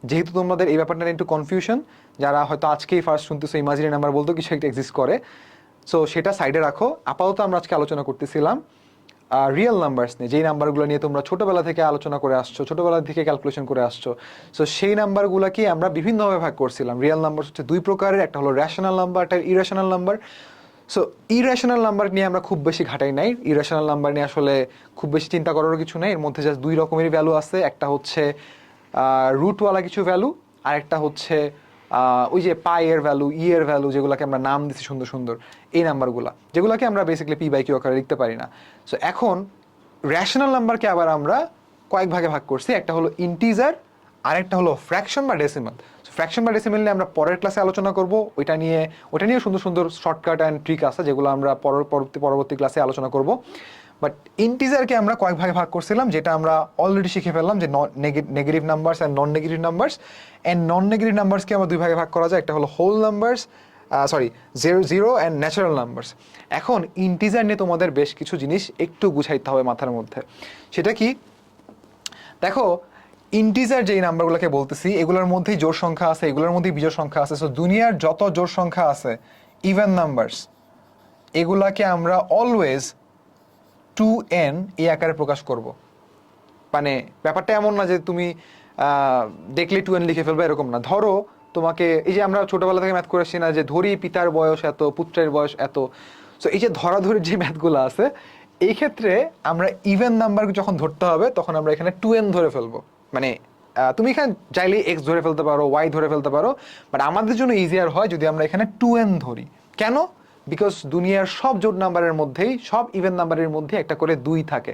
যেহেতু তোমাদের এই ব্যাপারটা নিয়ে একটু কনফিউশন, যারা হয়তো আজকেই ফার্স্ট শুনতেছো ইমাজিনারি নাম্বার বলতে কিছু একটা এক্সিস্ট করে, সো সেটা সাইডে রাখো। আপাতত আমরা আজকে আলোচনা করতেছিলাম রিয়েল নাম্বারস নিয়ে, যেই নাম্বারগুলো নিয়ে তোমরা ছোটোবেলা থেকে আলোচনা করে আসছো, ছোটোবেলা থেকে ক্যালকুলেশন করে আসছো। সো সেই নাম্বারগুলোকে আমরা বিভিন্নভাবে ভাগ করছিলাম। রিয়েল নাম্বার হচ্ছে দুই প্রকারের, একটা হলো র্যাশনাল নাম্বার, একটা irrational number. So irrational number নিয়ে আমরা খুব বেশি ঘাটাই নাই। ইরেশনাল নাম্বার নিয়ে আসলে খুব বেশি চিন্তা করারও কিছু নেই। এর মধ্যে জাস্ট দুই রকমেরই ভ্যালু আছে, একটা হচ্ছে রুটওয়ালা কিছু ভ্যালু, আর একটা হচ্ছে ওই যে পাই এর ভ্যালু, ই এর ভ্যালু, যেগুলোকে আমরা নাম দিচ্ছি সুন্দর সুন্দর, এই নাম্বারগুলো, যেগুলোকে আমরা বেসিক্যালি পি বাই কিউ আকারে লিখতে পারি না। সো এখন র্যাশনাল নাম্বারকে আবার আমরা কয়েক ভাগে ভাগ করছি, একটা হলো ইন্টিজার, আর একটা হলো ফ্র্যাকশন বা ডেসিমাল। ফ্র্যাকশন বা ডেসিমাল নিয়ে আমরা পরের ক্লাসে আলোচনা করব। ওটা নিয়ে সুন্দর সুন্দর শর্টকাট অ্যান্ড ট্রিক আছে, যেগুলো আমরা পরবর্তী ক্লাসে আলোচনা করব। বাট ইন্টিজারকে আমরা কয়েক ভাগে ভাগ করছিলাম, যেটা আমরা অলরেডি শিখে ফেললাম, যে negative numbers and non negative numbers. And non negative নাম্বারসকে আমরা দুই ভাগে ভাগ করা যায়, একটা হলো whole numbers, zero and natural numbers. এখন ইন্টিজার নিয়ে তোমাদের বেশ কিছু জিনিস একটু গুছাইতে হবে মাথার মধ্যে। সেটা কি, দেখো ইন্টিজার যেই নাম্বারগুলোকে বলতেছি, এগুলোর মধ্যেই জোড় সংখ্যা আছে, এগুলোর মধ্যেই বিজোড় সংখ্যা আছে। সো দুনিয়ার যত জোড় সংখ্যা আছে, ইভেন নাম্বারস, এগুলাকে আমরা অলওয়েজ 2n এই আকারে প্রকাশ করব। মানে ব্যাপারটা এমন না যে তুমি দেখলে 2n লিখে ফেলবে, এরকম না। ধরো তোমাকে, এই যে আমরা ছোটবেলা থেকে ম্যাথ করে আসছি না, যে ধরি পিতার বয়স এত, পুত্রের বয়স এত। সো এই যে ধরাধরির যে ম্যাথগুলো আছে, এই ক্ষেত্রে আমরা ইভেন নাম্বার যখন ধরতে হবে, তখন আমরা এখানে 2n ধরে ফেলবো। মানে তুমি এখানে চাইলে এক্স ধরে ফেলতে পারো, ওয়াই ধরে ফেলতে পারো, বাট আমাদের জন্য ইজিয়ার হয় যদি আমরা এখানে 2n ধরি। কেন? বিকজ দুনিয়ার সব জোড় নাম্বারের মধ্যেই, সব ইভেন নাম্বারের মধ্যে একটা করে 2 থাকে।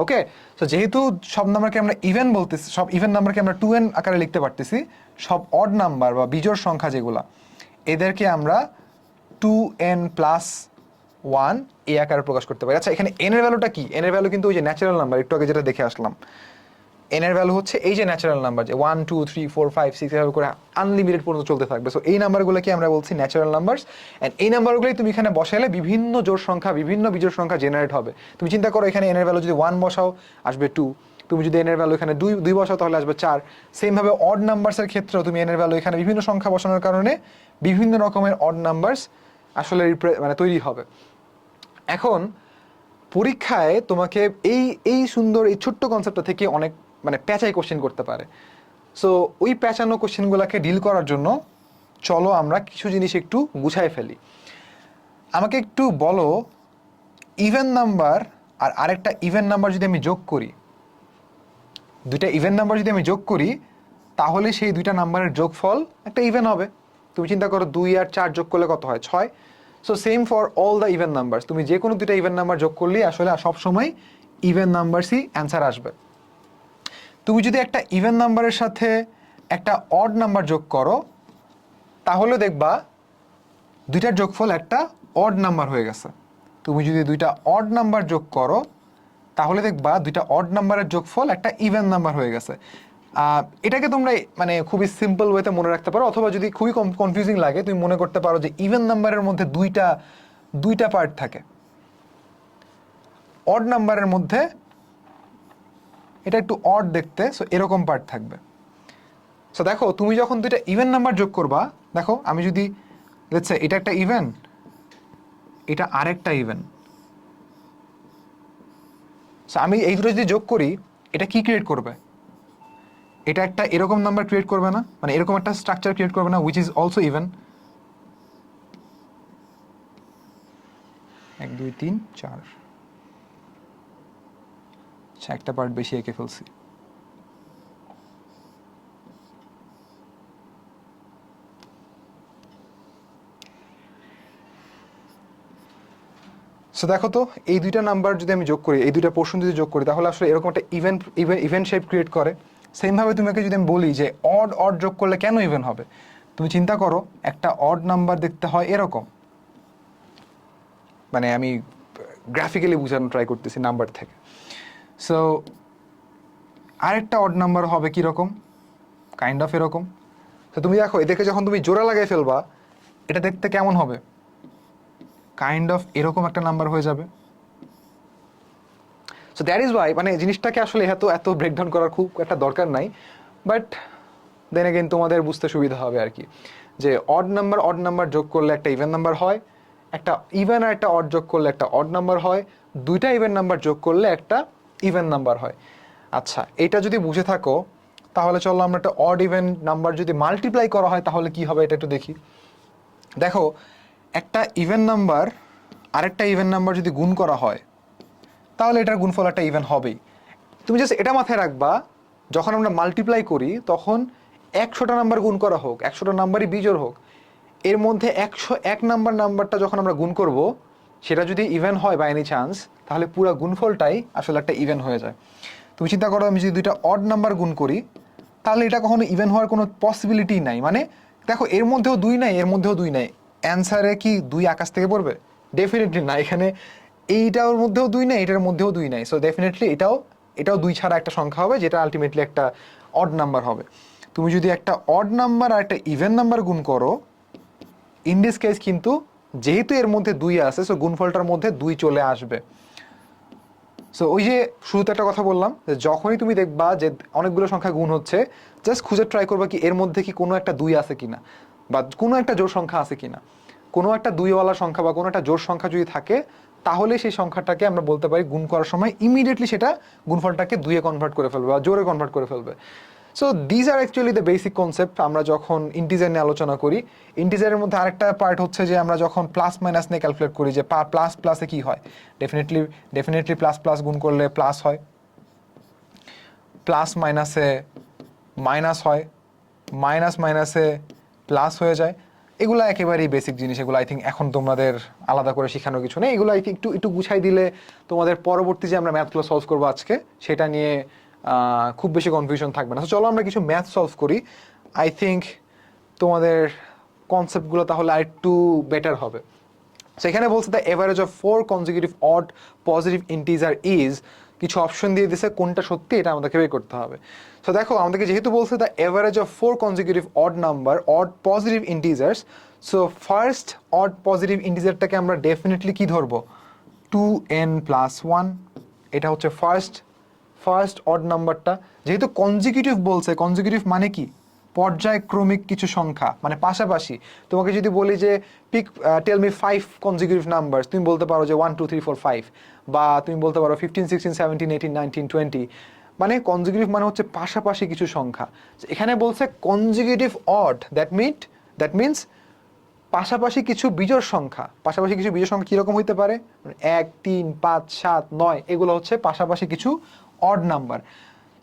ওকে, সো যেহেতু সব নাম্বারকে আমরা ইভেন বলতেছি, সব ইভেন নাম্বারকে আমরা 2n আকারে লিখতে পারতেছি, সব অড নাম্বার বা বিজোড় সংখ্যা যেগুলা, এদেরকে আমরা 2n+1 এই আকারে প্রকাশ করতে পারি। আচ্ছা, এখানে n এর ভ্যালুটা কি? n এর ভ্যালু কিন্তু ওই যে ন্যাচারাল নাম্বার, একটু আগে যেটা দেখে আসলাম। n এর ভ্যালু হচ্ছে এই যে ন্যাচারাল নাম্বার, যে 1 2 3 4 5 6 এভাবে করে আনলিমিটেড পর্যন্ত চলতে থাকবে। সো এই নাম্বারগুলোকে আমরা বলছি ন্যাচারাল নাম্বারস। অ্যান্ড এই নাম্বারগুলোই তুমি এখানে বসালে বিভিন্ন জোড় সংখ্যা, বিভিন্ন বিজোড় সংখ্যা জেনারেট হবে। তুমি চিন্তা করো, এখানে n এর ভ্যালু যদি 1 বসাও আসবে 2, তুমি যদি n এর ভ্যালু এখানে 2 বসাও তাহলে আসবে 4। সেমভাবে অড নাম্বারসের ক্ষেত্রেও তুমি n এর ভ্যালু এখানে বিভিন্ন সংখ্যা বসানোর কারণে বিভিন্ন রকমের অড নাম্বারস আসলে মানে তৈরি হবে। এখন পরীক্ষায় তোমাকে এই সুন্দর এই ছোট্ট কনসেপ্টটা থেকে অনেক মানে প্যাঁচাই কোশ্চেন করতে পারে। সো ওই প্যাঁচানো কোশ্চেনগুলোকে ডিল করার জন্য চলো আমরা কিছু জিনিস একটু গুছায় ফেলি। আমাকে একটু বলো, ইভেন নাম্বার আর আরেকটা ইভেন নাম্বার যদি আমি যোগ করি, দুইটা ইভেন নাম্বার যদি আমি যোগ করি, তাহলে সেই দুইটা নাম্বারের যোগফল একটা ইভেন হবে। তুমি চিন্তা করো, 2 আর 4 যোগ করলে কত হয়? 6। So same for all the even numbers, তুমি যে কোনো দুইটা ইভেন নাম্বার যোগ করলেই আসলে সবসময় ইভেন নাম্বারসই অ্যান্সার আসবে। তুমি যদি একটা ইভেন নাম্বারের সাথে একটা অড নাম্বার যোগ করো, তাহলে দেখবা দুইটার যোগফল একটা অড নাম্বার হয়ে গেছে। তুমি যদি দুইটা অড নাম্বার যোগ করো, তাহলে দেখবা দুইটা অড নাম্বারের যোগফল একটা ইভেন নাম্বার হয়ে গেছে। এটাকে তোমরা মানে খুবই সিম্পল ওয়েতে মনে রাখতে পারো, অথবা যদি খুবই কনফিউজিং লাগে, তুমি মনে করতে পারো যে ইভেন নাম্বারের মধ্যে দুইটা পার্ট থাকে, অড নাম্বারের মধ্যে এটা একটু অড দেখতে, সো এরকম পার্ট থাকবে। সো দেখো, তুমি যখন দুইটা ইভেন নাম্বার যোগ করবা, দেখো আমি যদি লেটস সে এটা একটা ইভেন, এটা আরেকটা ইভেন, সো আমি এই দুটো যদি যোগ করি, এটা কি ক্রিয়েট করবে? এটা একটা এরকম নাম্বার ক্রিয়েট করবে না, মানে এরকম একটা স্ট্রাকচার ক্রিয়েট করবে না, উইচ ইজ অলসো ইভেন। 1 2 3 4, আচ্ছা একটা পার্ট বেশি এঁকে ফেলছি। সো দেখো তো, এই দুইটা নাম্বার যদি আমি যোগ করি, এই দুইটা পোর্শন যদি যোগ করি, তাহলে আসলে এরকম একটা ইভেন শেপ ক্রিয়েট করে। সেমভাবে তোমাকে যদি আমি বলি যে অড যোগ করলে কেন ইভেন হবে, তুমি চিন্তা করো একটা অড নাম্বার দেখতে হয় এরকম, মানে আমি গ্রাফিক্যালি বোঝানো ট্রাই করতেছি নাম্বার থেকে। সো আরেকটা অড নাম্বার হবে কীরকম, কাইন্ড অফ এরকম। তো তুমি দেখো এদেরকে যখন তুমি জোড়া লাগাই ফেলবা এটা দেখতে কেমন হবে, কাইন্ড অফ এরকম একটা নাম্বার হয়ে যাবে। সো দ্যাট ইজ ওয়াই মানে জিনিসটাকে আসলে এত এত ব্রেকডাউন করার খুব একটা দরকার নাই, বাট দেন এগেইন তোমাদের বুঝতে সুবিধা হবে আর কি, যে অড নাম্বার যোগ করলে একটা ইভেন নাম্বার হয়, একটা ইভেন আর একটা অড যোগ করলে একটা অড নাম্বার হয়, দুইটা ইভেন নাম্বার যোগ করলে একটা ইভেন নাম্বার হয়। আচ্ছা, এটা যদি বুঝে থাকো তাহলে চলো আমরা একটা অড ইভেন নাম্বার যদি মাল্টিপ্লাই করা হয় তাহলে কি হবে এটা একটু দেখি। দেখো একটা ইভেন নাম্বার আরেকটা ইভেন নাম্বার যদি গুণ করা হয় তাহলে এটার গুণফল একটা ইভেন হবেই। তুমি জাস্ট এটা মাথায় রাখবা, যখন আমরা মাল্টিপ্লাই করি তখন 100টা নাম্বার গুণ করা হোক, 100টা নাম্বারই বিজোড় হোক, এর মধ্যে 101 নাম্বারটা যখন আমরা গুণ করব সেটা যদি ইভেন হয় বাই এনি চান্স, তাহলে পুরো গুণফলটাই আসলে একটা ইভেন হয়ে যায়। তুমি চিন্তা করো আমি যদি দুইটা অড নাম্বার গুণ করি তাহলে এটা কখনো ইভেন হওয়ার কোনো পসিবিলিটি নাই। মানে দেখো এর মধ্যেও 2 নাই, এর মধ্যেও 2 নাই, অ্যান্সারে কি 2 আকাশ থেকে পড়বে? ডেফিনেটলি না। এখানে এইটার মধ্যেও 2 নাই, এটার মধ্যেও 2 নাই, সো ডেফিনেটলি এটাও 2 ছাড়া একটা সংখ্যা হবে যেটা আলটিমেটলি একটা অড নাম্বার হবে। তুমি যদি একটা অড নাম্বার আর একটা ইভেন নাম্বার গুণ করো, ইন দিস কেস কিন্তু যেহেতু এর মধ্যে 2 আছে, সো গুণফলটার মধ্যে 2 চলে আসবে। সো ওই যে শুরুতে একটা কথা বললাম যে যখনই তুমি দেখবা যে অনেকগুলো সংখ্যা গুণ হচ্ছে, জাস্ট খুঁজে ট্রাই করবা কি এর মধ্যে কি কোনো একটা 2 আছে কিনা, বা কোনো একটা জোড় সংখ্যা আছে কিনা। কোনো একটা 2ওয়ালা সংখ্যা বা কোনো একটা জোড় সংখ্যা যদি থাকে তাহলে সেই সংখ্যাটাকে আমরা বলতে পারি গুণ করার সময় ইমিডিয়েটলি সেটা গুণফলটাকে 2-এ কনভার্ট করে ফেলবে বা জোড়ে কনভার্ট করে ফেলবে। So these are actually the basic concept. আমরা যখন ইন্টিজার নিয়ে আলোচনা করি, ইন্টিজারের মধ্যে আরেকটা পার্ট হচ্ছে যে আমরা যখন প্লাস মাইনাস নিয়ে ক্যালকুলেট করি যে প্লাস প্লাসে কী হয়, ডেফিনেটলি প্লাস প্লাস গুণ করলে প্লাস হয়, প্লাস মাইনাসে মাইনাস হয়, মাইনাস মাইনাসে প্লাস হয়ে যায়। এগুলো একেবারেই বেসিক জিনিস, এগুলো আই থিঙ্ক এখন তোমাদের আলাদা করে শেখানোর কিছু নেই। এগুলো আই থিঙ্ক একটু গুছাই দিলে তোমাদের পরবর্তী যে আমরা ম্যাথগুলো সলভ করবো আজকে সেটা নিয়ে খুব বেশি কনফিউশন থাকবে না। তো চলো আমরা কিছু ম্যাথ সলভ করি, আই থিঙ্ক তোমাদের কনসেপ্টগুলো তাহলে আর একটু বেটার হবে। সো এখানে বলছে the average of 4 consecutive odd positive integer is, কিছু অপশন দিয়ে দিছে কোনটা সত্যি এটা আমাদেরকে বের করতে হবে। সো দেখো আমাদেরকে যেহেতু বলছে the average of 4 consecutive odd number odd positive integers, so first odd positive ইন্টিজারটাকে আমরা ডেফিনেটলি কি ধরবো, 2n+1। এটা হচ্ছে ফার্স্ট অড নাম্বারটা। যেহেতু কনজিকিউটিভ বলছে, কনজিকিউটিভ মানে কি, পর্যায়ক্রমিক কিছু সংখ্যা, মানে পাশাপাশি। তোমাকে যদি বলি যে টেল মি 5 কনজিকিউটিভ নাম্বারস, তুমি বলতে পারো যে 1 2 3 4 5, বা তুমি বলতে পারো 15 16 17 18 19 20। মানে কনজিকিউটিভ মানে হচ্ছে পাশাপাশি কিছু সংখ্যা। এখানে বলছে কনজিকিউটিভ অড, দ্যাট মিনস পাশাপাশি কিছু বিজোড় সংখ্যা। পাশাপাশি কিছু বিজোড় সংখ্যা কীরকম হইতে পারে, 1 3 5 7 9, এগুলো হচ্ছে পাশাপাশি কিছু অড নাম্বার।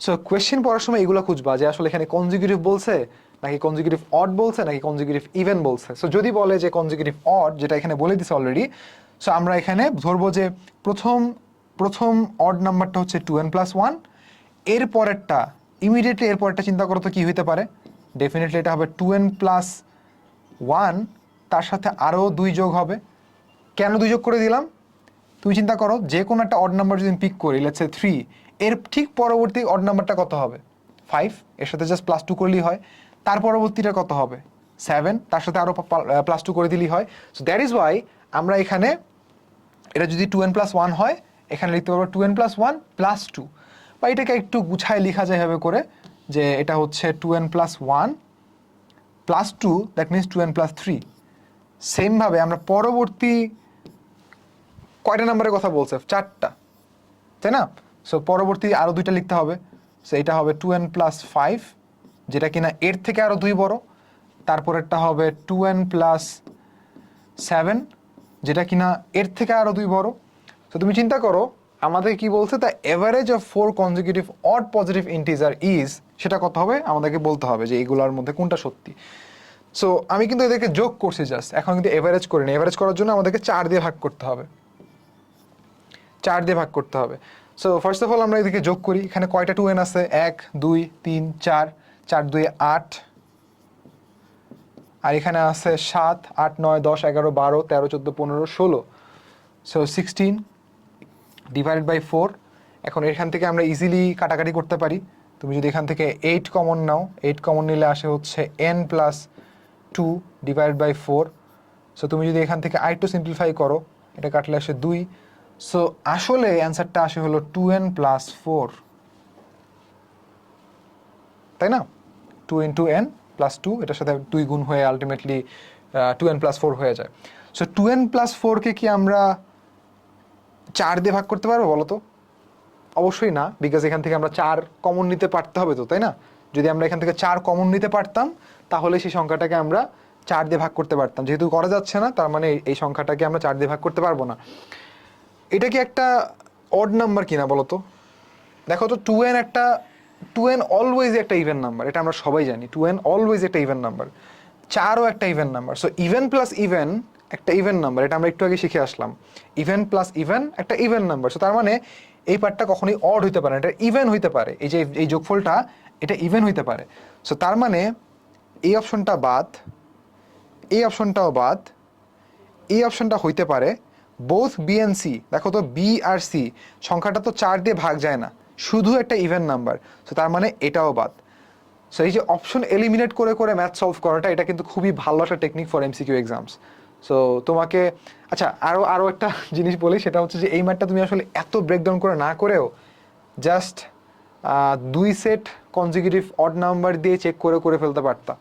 সো কোয়েশ্চেন পড়ার সময় এগুলো খুঁজবা যে আসলে এখানে কনজিকিউটিভ বলছে নাকি কনজিকিউটিভ অড বলছে নাকি কনজিকিউটিভ ইভেন বলছে। সো যদি বলে যে কনজিকিউটিভ অড, যেটা এখানে বলে দিছে অলরেডি, সো আমরা এখানে ধরবো যে প্রথম অড নাম্বারটা হচ্ছে 2n+1, এর পরেরটা ইমিডিয়েটলি এর পরেরটা চিন্তা করো তো কী হইতে পারে, ডেফিনেটলি এটা হবে 2n+1, তার সাথে আরও 2 যোগ হবে। কেন 2 যোগ করে দিলাম, তুমি চিন্তা করো যে কোনো একটা অড নাম্বার যদি পিক করি, লেটস সে 3, এর ঠিক পরবর্তী অড নাম্বারটা কত হবে, 5, এর সাথে জাস্ট +2 করলেই হয়। তার পরবর্তীটা কত হবে, 7, তার সাথে আরও +2 করে দিলেই হয়। সো দ্যাট ইজ ওয়াই আমরা এখানে এটা যদি 2n+1 হয়, এখানে লিখতে পারবো 2n+1 +2, বা এটাকে একটু গুছায় লেখা যায় হবে করে যে এটা হচ্ছে 2n+1 +2, দ্যাট মিনস 2n+3। সেমভাবে আমরা পরবর্তী কয়টা নাম্বারের কথা বলছে, 4টা, তাই না? সো পরবর্তী আরও 2টা লিখতে হবে। সো এটা হবে 2n+5, যেটা কিনা এর থেকে আরও 2 বড়। তারপরেরটা হবে 2n+7, যেটা কিনা এর থেকে আরও 2 বড়। তো তুমি চিন্তা করো আমাদের কি বলছে, the average of 4 consecutive odd positive integer is, সেটা কত হবে আমাদেরকে বলতে হবে যে এগুলোর মধ্যে কোনটা সত্যি। সো আমি কিন্তু এদেরকে যোগ করছি জাস্ট, এখন কিন্তু এভারেজ করি না। এভারেজ করার জন্য আমাদেরকে 4 দিয়ে ভাগ করতে হবে, 4 দিয়ে ভাগ করতে হবে। সো ফার্স্ট অফ অল আমরা এদিকে যোগ করি। এখানে কয়টা 2n আছে, 1 2 3 4, 4 2 8, আর এখানে আছে 7, 8, 9, 10, 11, 12, 13, 14, 15, 16। So 16 divided by 4। এখন এখান থেকে আমরা ইজিলি কাটাকাটি করতে পারি। তুমি যদি এখান থেকে 8 কমন নাও, 8 কমন নিলে আসে হচ্ছে n+2 ডিভাইডেড বাই 4। সো তুমি যদি এখান থেকে আরেকটু সিম্পলিফাই করো, এটা কাটলে আসে 2। সো আসলে অ্যান্সারটা আসে হলো 2n+4, তাই না? 2 × n+2, এটার সাথে 2 গুণ হয়ে আলটিমেটলি 2n+4 হয়ে যায়। সো 2n+4কে কি আমরা 4 দিয়ে ভাগ করতে পারবো বলো তো? অবশ্যই না, বিকজ এখান থেকে আমরা 4 কমন নিতে পারতে হবে তো, তাই না? যদি আমরা এখান থেকে 4 কমন নিতে পারতাম তাহলে সেই সংখ্যাটাকে আমরা 4 দিয়ে ভাগ করতে পারতাম। যেহেতু করা যাচ্ছে না, তার মানে এই সংখ্যাটাকে আমরা 4 দিয়ে ভাগ করতে পারবো না। এটা কি একটা অড নাম্বার কিনা বলো তো? দেখো তো 2n অলওয়েজ একটা ইভেন নাম্বার, এটা আমরা সবাই জানি। 2n অলওয়েজ একটা ইভেন নাম্বার, 4ও একটা even number. So even plus even একটা ইভেন নাম্বার, এটা আমরা একটু আগে শিখে আসলাম। ইভেন প্লাস ইভেন একটা ইভেন নাম্বার। সো তার মানে এই পার্টটা কখনোই অড হইতে পারে না, এটা ইভেন হইতে পারে। এই যে এই যোগফলটা, এটা ইভেন হইতে পারে। সো তার মানে এই অপশনটা বাদ, এই অপশনটাও বাদ, এই অপশনটা হইতে পারে বোথ বি অ্যান্ড সি। দেখো তো বি আর সি সংখ্যাটা তো 4 দিয়ে ভাগ যায় না, শুধু একটা ইভেন নাম্বার। সো তার মানে এটাও বাদ। সো এই যে অপশন এলিমিনেট করে করে ম্যাথ সলভ করাটা, এটা কিন্তু খুবই ভালো একটা technique for MCQ exams. So তোমাকে আচ্ছা আরও একটা জিনিস বলি, সেটা হচ্ছে যে এই ম্যাথটা তুমি আসলে এত ব্রেকডাউন করে না করেও just 2 set consecutive odd number দিয়ে চেক করে করে ফেলতে পারতা।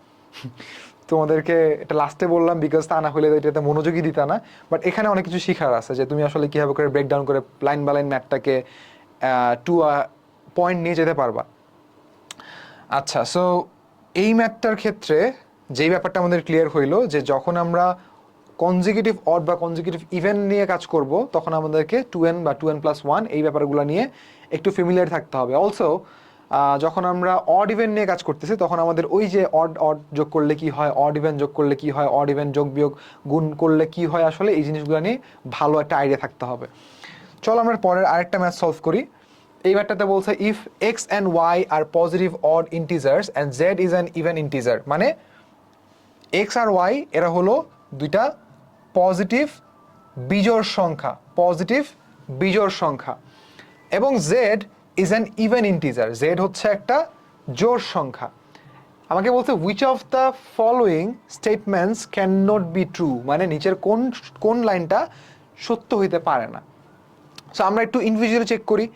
তোমাদেরকে এটা লাস্টে বললাম বিকজ তা না হলে এটাতে মনোযোগী দিতা না। বাট এখানে অনেক কিছু শিখার আছে, যে তুমি আসলে কীভাবে করে ব্রেকডাউন করে লাইন বাই লাইন ম্যাথটাকে টু পয়েন্ট নিয়ে যেতে পারবা। আচ্ছা, সো এই ম্যাথটার ক্ষেত্রে যেই ব্যাপারটা আমাদের ক্লিয়ার হইলো, যে যখন আমরা কনজিকিউটিভ অড বা কনজিকিউটিভ ইভেন নিয়ে কাজ করব, তখন আমাদেরকে 2n বা 2n+1 এই ব্যাপারগুলো নিয়ে একটু ফ্যামিলিয়ার থাকতে হবে। অলসো যখন আমরা অড ইভেন নিয়ে কাজ করতেছি, তখন আমাদের ওই যে অড অড যোগ করলে কি হয়, অড ইভেন যোগ করলে কি হয়, অড ইভেন যোগ বিয়োগ গুণ করলে কি হয়, আসলে এই জিনিসগুলো নিয়ে ভালো একটা আইডিয়া থাকতে হবে। চলো আমরা পরের আরেকটা ম্যাথ সলভ করি। এই ম্যাথটাতে বলছে if X and Y are positive odd integers and Z is an even integer. মানে এক্স আর ওয়াই এরা হলো দুইটা পজিটিভ বিজোড় সংখ্যা, পজিটিভ বিজোড় সংখ্যা, এবং Z is an even integer, Z হচ্ছে একটা জোড় সংখ্যা। আমাকে বলছে which of the following statements can not be true, মানে নিচের কোন কোন লাইনটা সত্য হইতে পারে না। সো আমরা একটু ইন্ডিভিজুয়ালি চেক করি।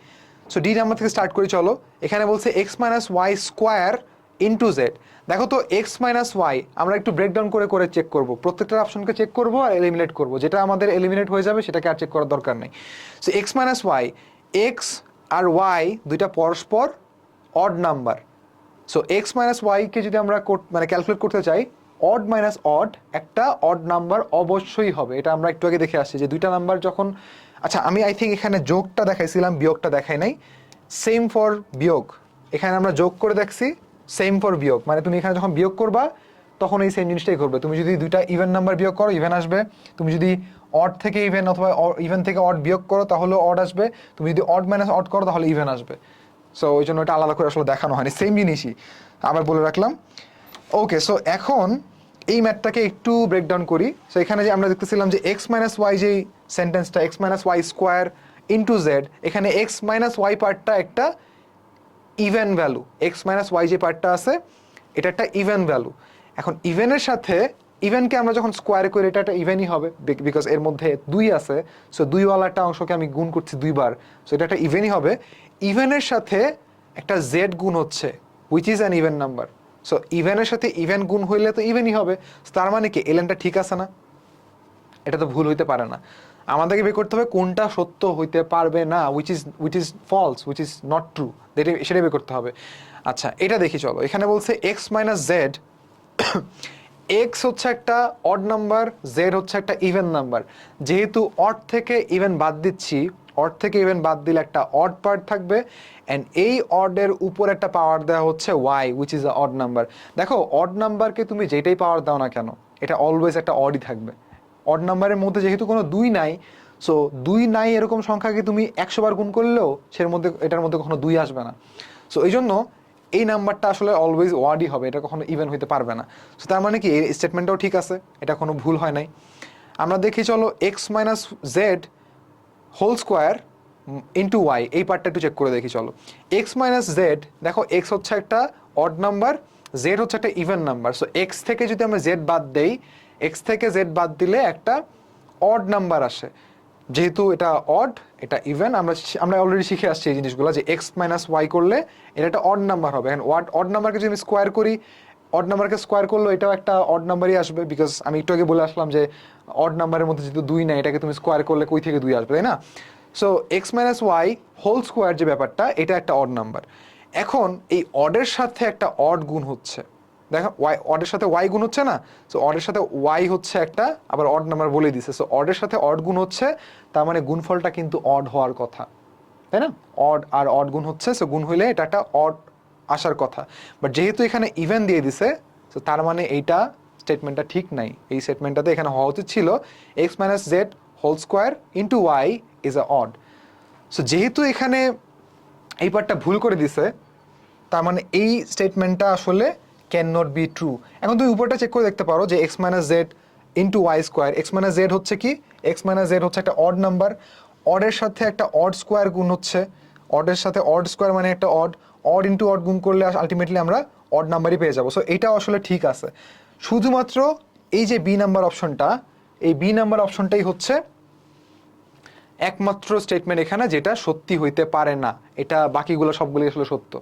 সো ডি নাম্বার থেকে স্টার্ট করি। চলো, এখানে বলছে X minus Y square into Z. দেখো তো এক্স মাইনাস ওয়াই আমরা একটু ব্রেকডাউন করে করে চেক করব, প্রত্যেকটা অপশনকে চেক করব আর এলিমিনেট করব, যেটা আমাদের এলিমিনেট হয়ে যাবে সেটাকে আর চেক করার দরকার নেই। So x minus y, x আর ওয়াই দুইটা পরস্পর odd number. So x minus ওয়াইকে যদি আমরা মানে ক্যালকুলেট করতে চাই, অড মাইনাস অড একটা অড নাম্বার অবশ্যই হবে। এটা আমরা একটু আগে দেখে আসছি যে দুইটা নাম্বার যখন, আচ্ছা আমি আই থিঙ্ক এখানে যোগটা দেখাইছিলাম, বিয়োগটা দেখাই নাই। সেম ফর বিয়োগ, এখানে আমরা যোগ করে দেখছি, সেম ফর বিয়োগ, মানে তুমি এখানে যখন বিয়োগ করবা তখন এই সেম জিনিসটাই করবে। তুমি যদি দুইটা ইভেন নাম্বার বিয়োগ করো ইভেন আসবে, তুমি যদি অড থেকে ইভেন অথবা ইভেন থেকে অড বিয়োগ করো তাহলেও অড আসবে, তুমি যদি অড মাইনাস অড করো তাহলে ইভেন আসবে। সো ওই জন্য এটা আলাদা করে আসলে দেখানো হয়নি, সেম জিনিসই আবার বলে রাখলাম। ওকে, সো এখন এই ম্যাথটাকে একটু ব্রেকডাউন করি। সো এখানে যে আমরা দেখতেছিলাম যে এক্স মাইনাস ওয়াই যেই সেন্টেন্সটা, X minus Y square into Z, এখানে এক্স মাইনাস ওয়াই পার্টটা একটা even value, X minus Y যে পার্টটা আছে এটা একটা ইভেন ভ্যালু। এখন ইভেনের সাথে ইভেনকে আমরা যখন স্কোয়ার করি এটা একটা ইভেনই হবে, বিকজ এর মধ্যে 2 আছে। সো 2ওয়ালাটা অংশকে আমি গুণ করছি 2 বার, সো এটা একটা ইভেনই হবে। ইভেনের সাথে একটা জেড গুণ হচ্ছে, which is an even number. So ইভেনের সাথে ইভেন গুণ হইলে তো ইভেনই হবে। তার মানে কি এলেনটা ঠিক আছে না? এটা তো ভুল হইতে পারে না। আমাদেরকে বের করতে হবে কোনটা সত্য হইতে পারবে না, which is false, which is not true, সেটাই বের করতে হবে। আচ্ছা এটা দেখি, চলো। এখানে বলছে এক্স মাইনাস জেড, এক্স হচ্ছে একটা অড নাম্বার, জেড হচ্ছে একটা ইভেন নাম্বার। যেহেতু অড থেকে ইভেন বাদ দিচ্ছি, অড থেকে ইভেন বাদ দিলে একটা অড পার্ট থাকবে, অ্যান্ড এই অডের উপর একটা পাওয়ার দেওয়া হচ্ছে Y, which is a odd number. দেখো অড নাম্বারকে তুমি যেটাই পাওয়ার দাও না কেন, এটা অলওয়েজ একটা অডই থাকবে। অড নাম্বারের মধ্যে যেহেতু কোনো 2 নাই, সো 2 নাই এরকম সংখ্যাকে তুমি 100 বার গুণ করলেও এটার মধ্যে কখনো 2 আসবে না। সো এই জন্য এই নাম্বারটা আসলে অলওয়েজ ওয়ার্ডই হবে, এটা কখনো ইভেন হইতে পারবে না। সো তার মানে কি এই স্টেটমেন্টটাও ঠিক আছে, এটা কোনো ভুল হয় নাই। আমরা দেখি চলো X minus Z whole square into Y, এই পার্টটা একটু চেক করে দেখি চলো। এক্স মাইনাস জেড, দেখো এক্স হচ্ছে একটা অড নাম্বার, জেড হচ্ছে একটা ইভেন নাম্বার। সো এক্স থেকে যদি আমরা জেড বাদ দেই, এক্স থেকে জেড বাদ দিলে একটা অড নাম্বার আসে। যেহেতু এটা অড, এটা ইভেন, আমরা অলরেডি শিখে আসছি এই জিনিসগুলো, যে এক্স মাইনাস ওয়াই করলে এটা একটা অড নাম্বার হবে। অ্যান্ড অড নাম্বারকে যদি আমি স্কোয়ার করি, অড নাম্বারকে স্কোয়ার করলে এটাও একটা অড নাম্বারই আসবে, বিকজ আমি একটু আগে বলে আসলাম যে অড নাম্বারের মধ্যে যেহেতু 2 নাই, এটাকে তুমি স্কোয়ার করলে কই থেকে 2 আসবে, তাই না? So x minus Y whole square যে ব্যাপারটা, এটা একটা অড নাম্বার। এখন এই অডের সাথে একটা অড গুণ হচ্ছে, দেখো ওয়াই অডের সাথে ওয়াই গুণ হচ্ছে না? সো অডের সাথে ওয়াই হচ্ছে একটা আবার অড নাম্বার বলে দিছে। সো অডের সাথে অড গুণ হচ্ছে, তার মানে গুণফলটা কিন্তু অড হওয়ার কথা, তাই না? অড আর অড গুণ হচ্ছে, সো গুণ হইলে এটা একটা অড আসার কথা। বাট যেহেতু এখানে ইভেন দিয়ে দিছে, সো তার মানে এইটা স্টেটমেন্টটা ঠিক নাই। এই স্টেটমেন্টটাতে এখানে হওয়া উচিত ছিল X minus Z whole square into Y is a odd. So যেহেতু এখানে এই পার্টটা ভুল করে দিছে, তার মানে এই স্টেটমেন্টটা আসলে ক্যান নট বি ট্রু। এখন তুমি উপরটা চেক করে দেখতে পারো যে X minus Z into Y square, X minus Z হচ্ছে কি, এক্স মাইনাস জেড হচ্ছে একটা অড নাম্বার, অডের সাথে একটা অড স্কোয়ার গুণ হচ্ছে, অডের সাথে অড স্কোয়ার মানে একটা অড, অড ইন্টু অড গুণ করলে আলটিমেটলি আমরা অড নাম্বারই পেয়ে যাবো। সো এটাও আসলে ঠিক আছে। শুধুমাত্র এই যে বি নাম্বার অপশনটা, এই বি নাম্বার অপশনটাই হচ্ছে একমাত্র স্টেটমেন্ট এখানে যেটা সত্যি হইতে পারে না, এটা বাকিগুলো সবগুলো আসলে সত্য।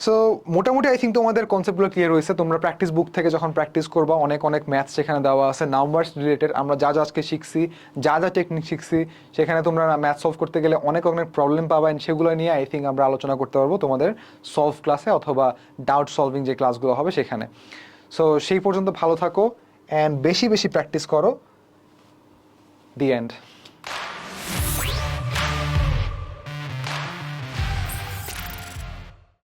সো মোটামুটি আই থিঙ্ক তোমাদের কনসেপ্টগুলো ক্লিয়ার হয়েছে। তোমরা প্র্যাকটিস বুক থেকে যখন প্র্যাকটিস করবা, অনেক অনেক ম্যাথস সেখানে দেওয়া আছে নাম্বারস রিলেটেড। আমরা যা যা আজকে শিখছি, যা যা টেকনিক শিখছি, সেখানে তোমরা ম্যাথ সলভ করতে গেলে অনেক অনেক প্রবলেম পাবা, অ্যান্ড সেগুলো নিয়ে আই থিঙ্ক আমরা আলোচনা করতে পারবো তোমাদের সলভ ক্লাসে অথবা ডাউট সলভিং যে ক্লাসগুলো হবে সেখানে। সো সেই পর্যন্ত ভালো থাকো অ্যান্ড বেশি বেশি প্র্যাকটিস করো। The end.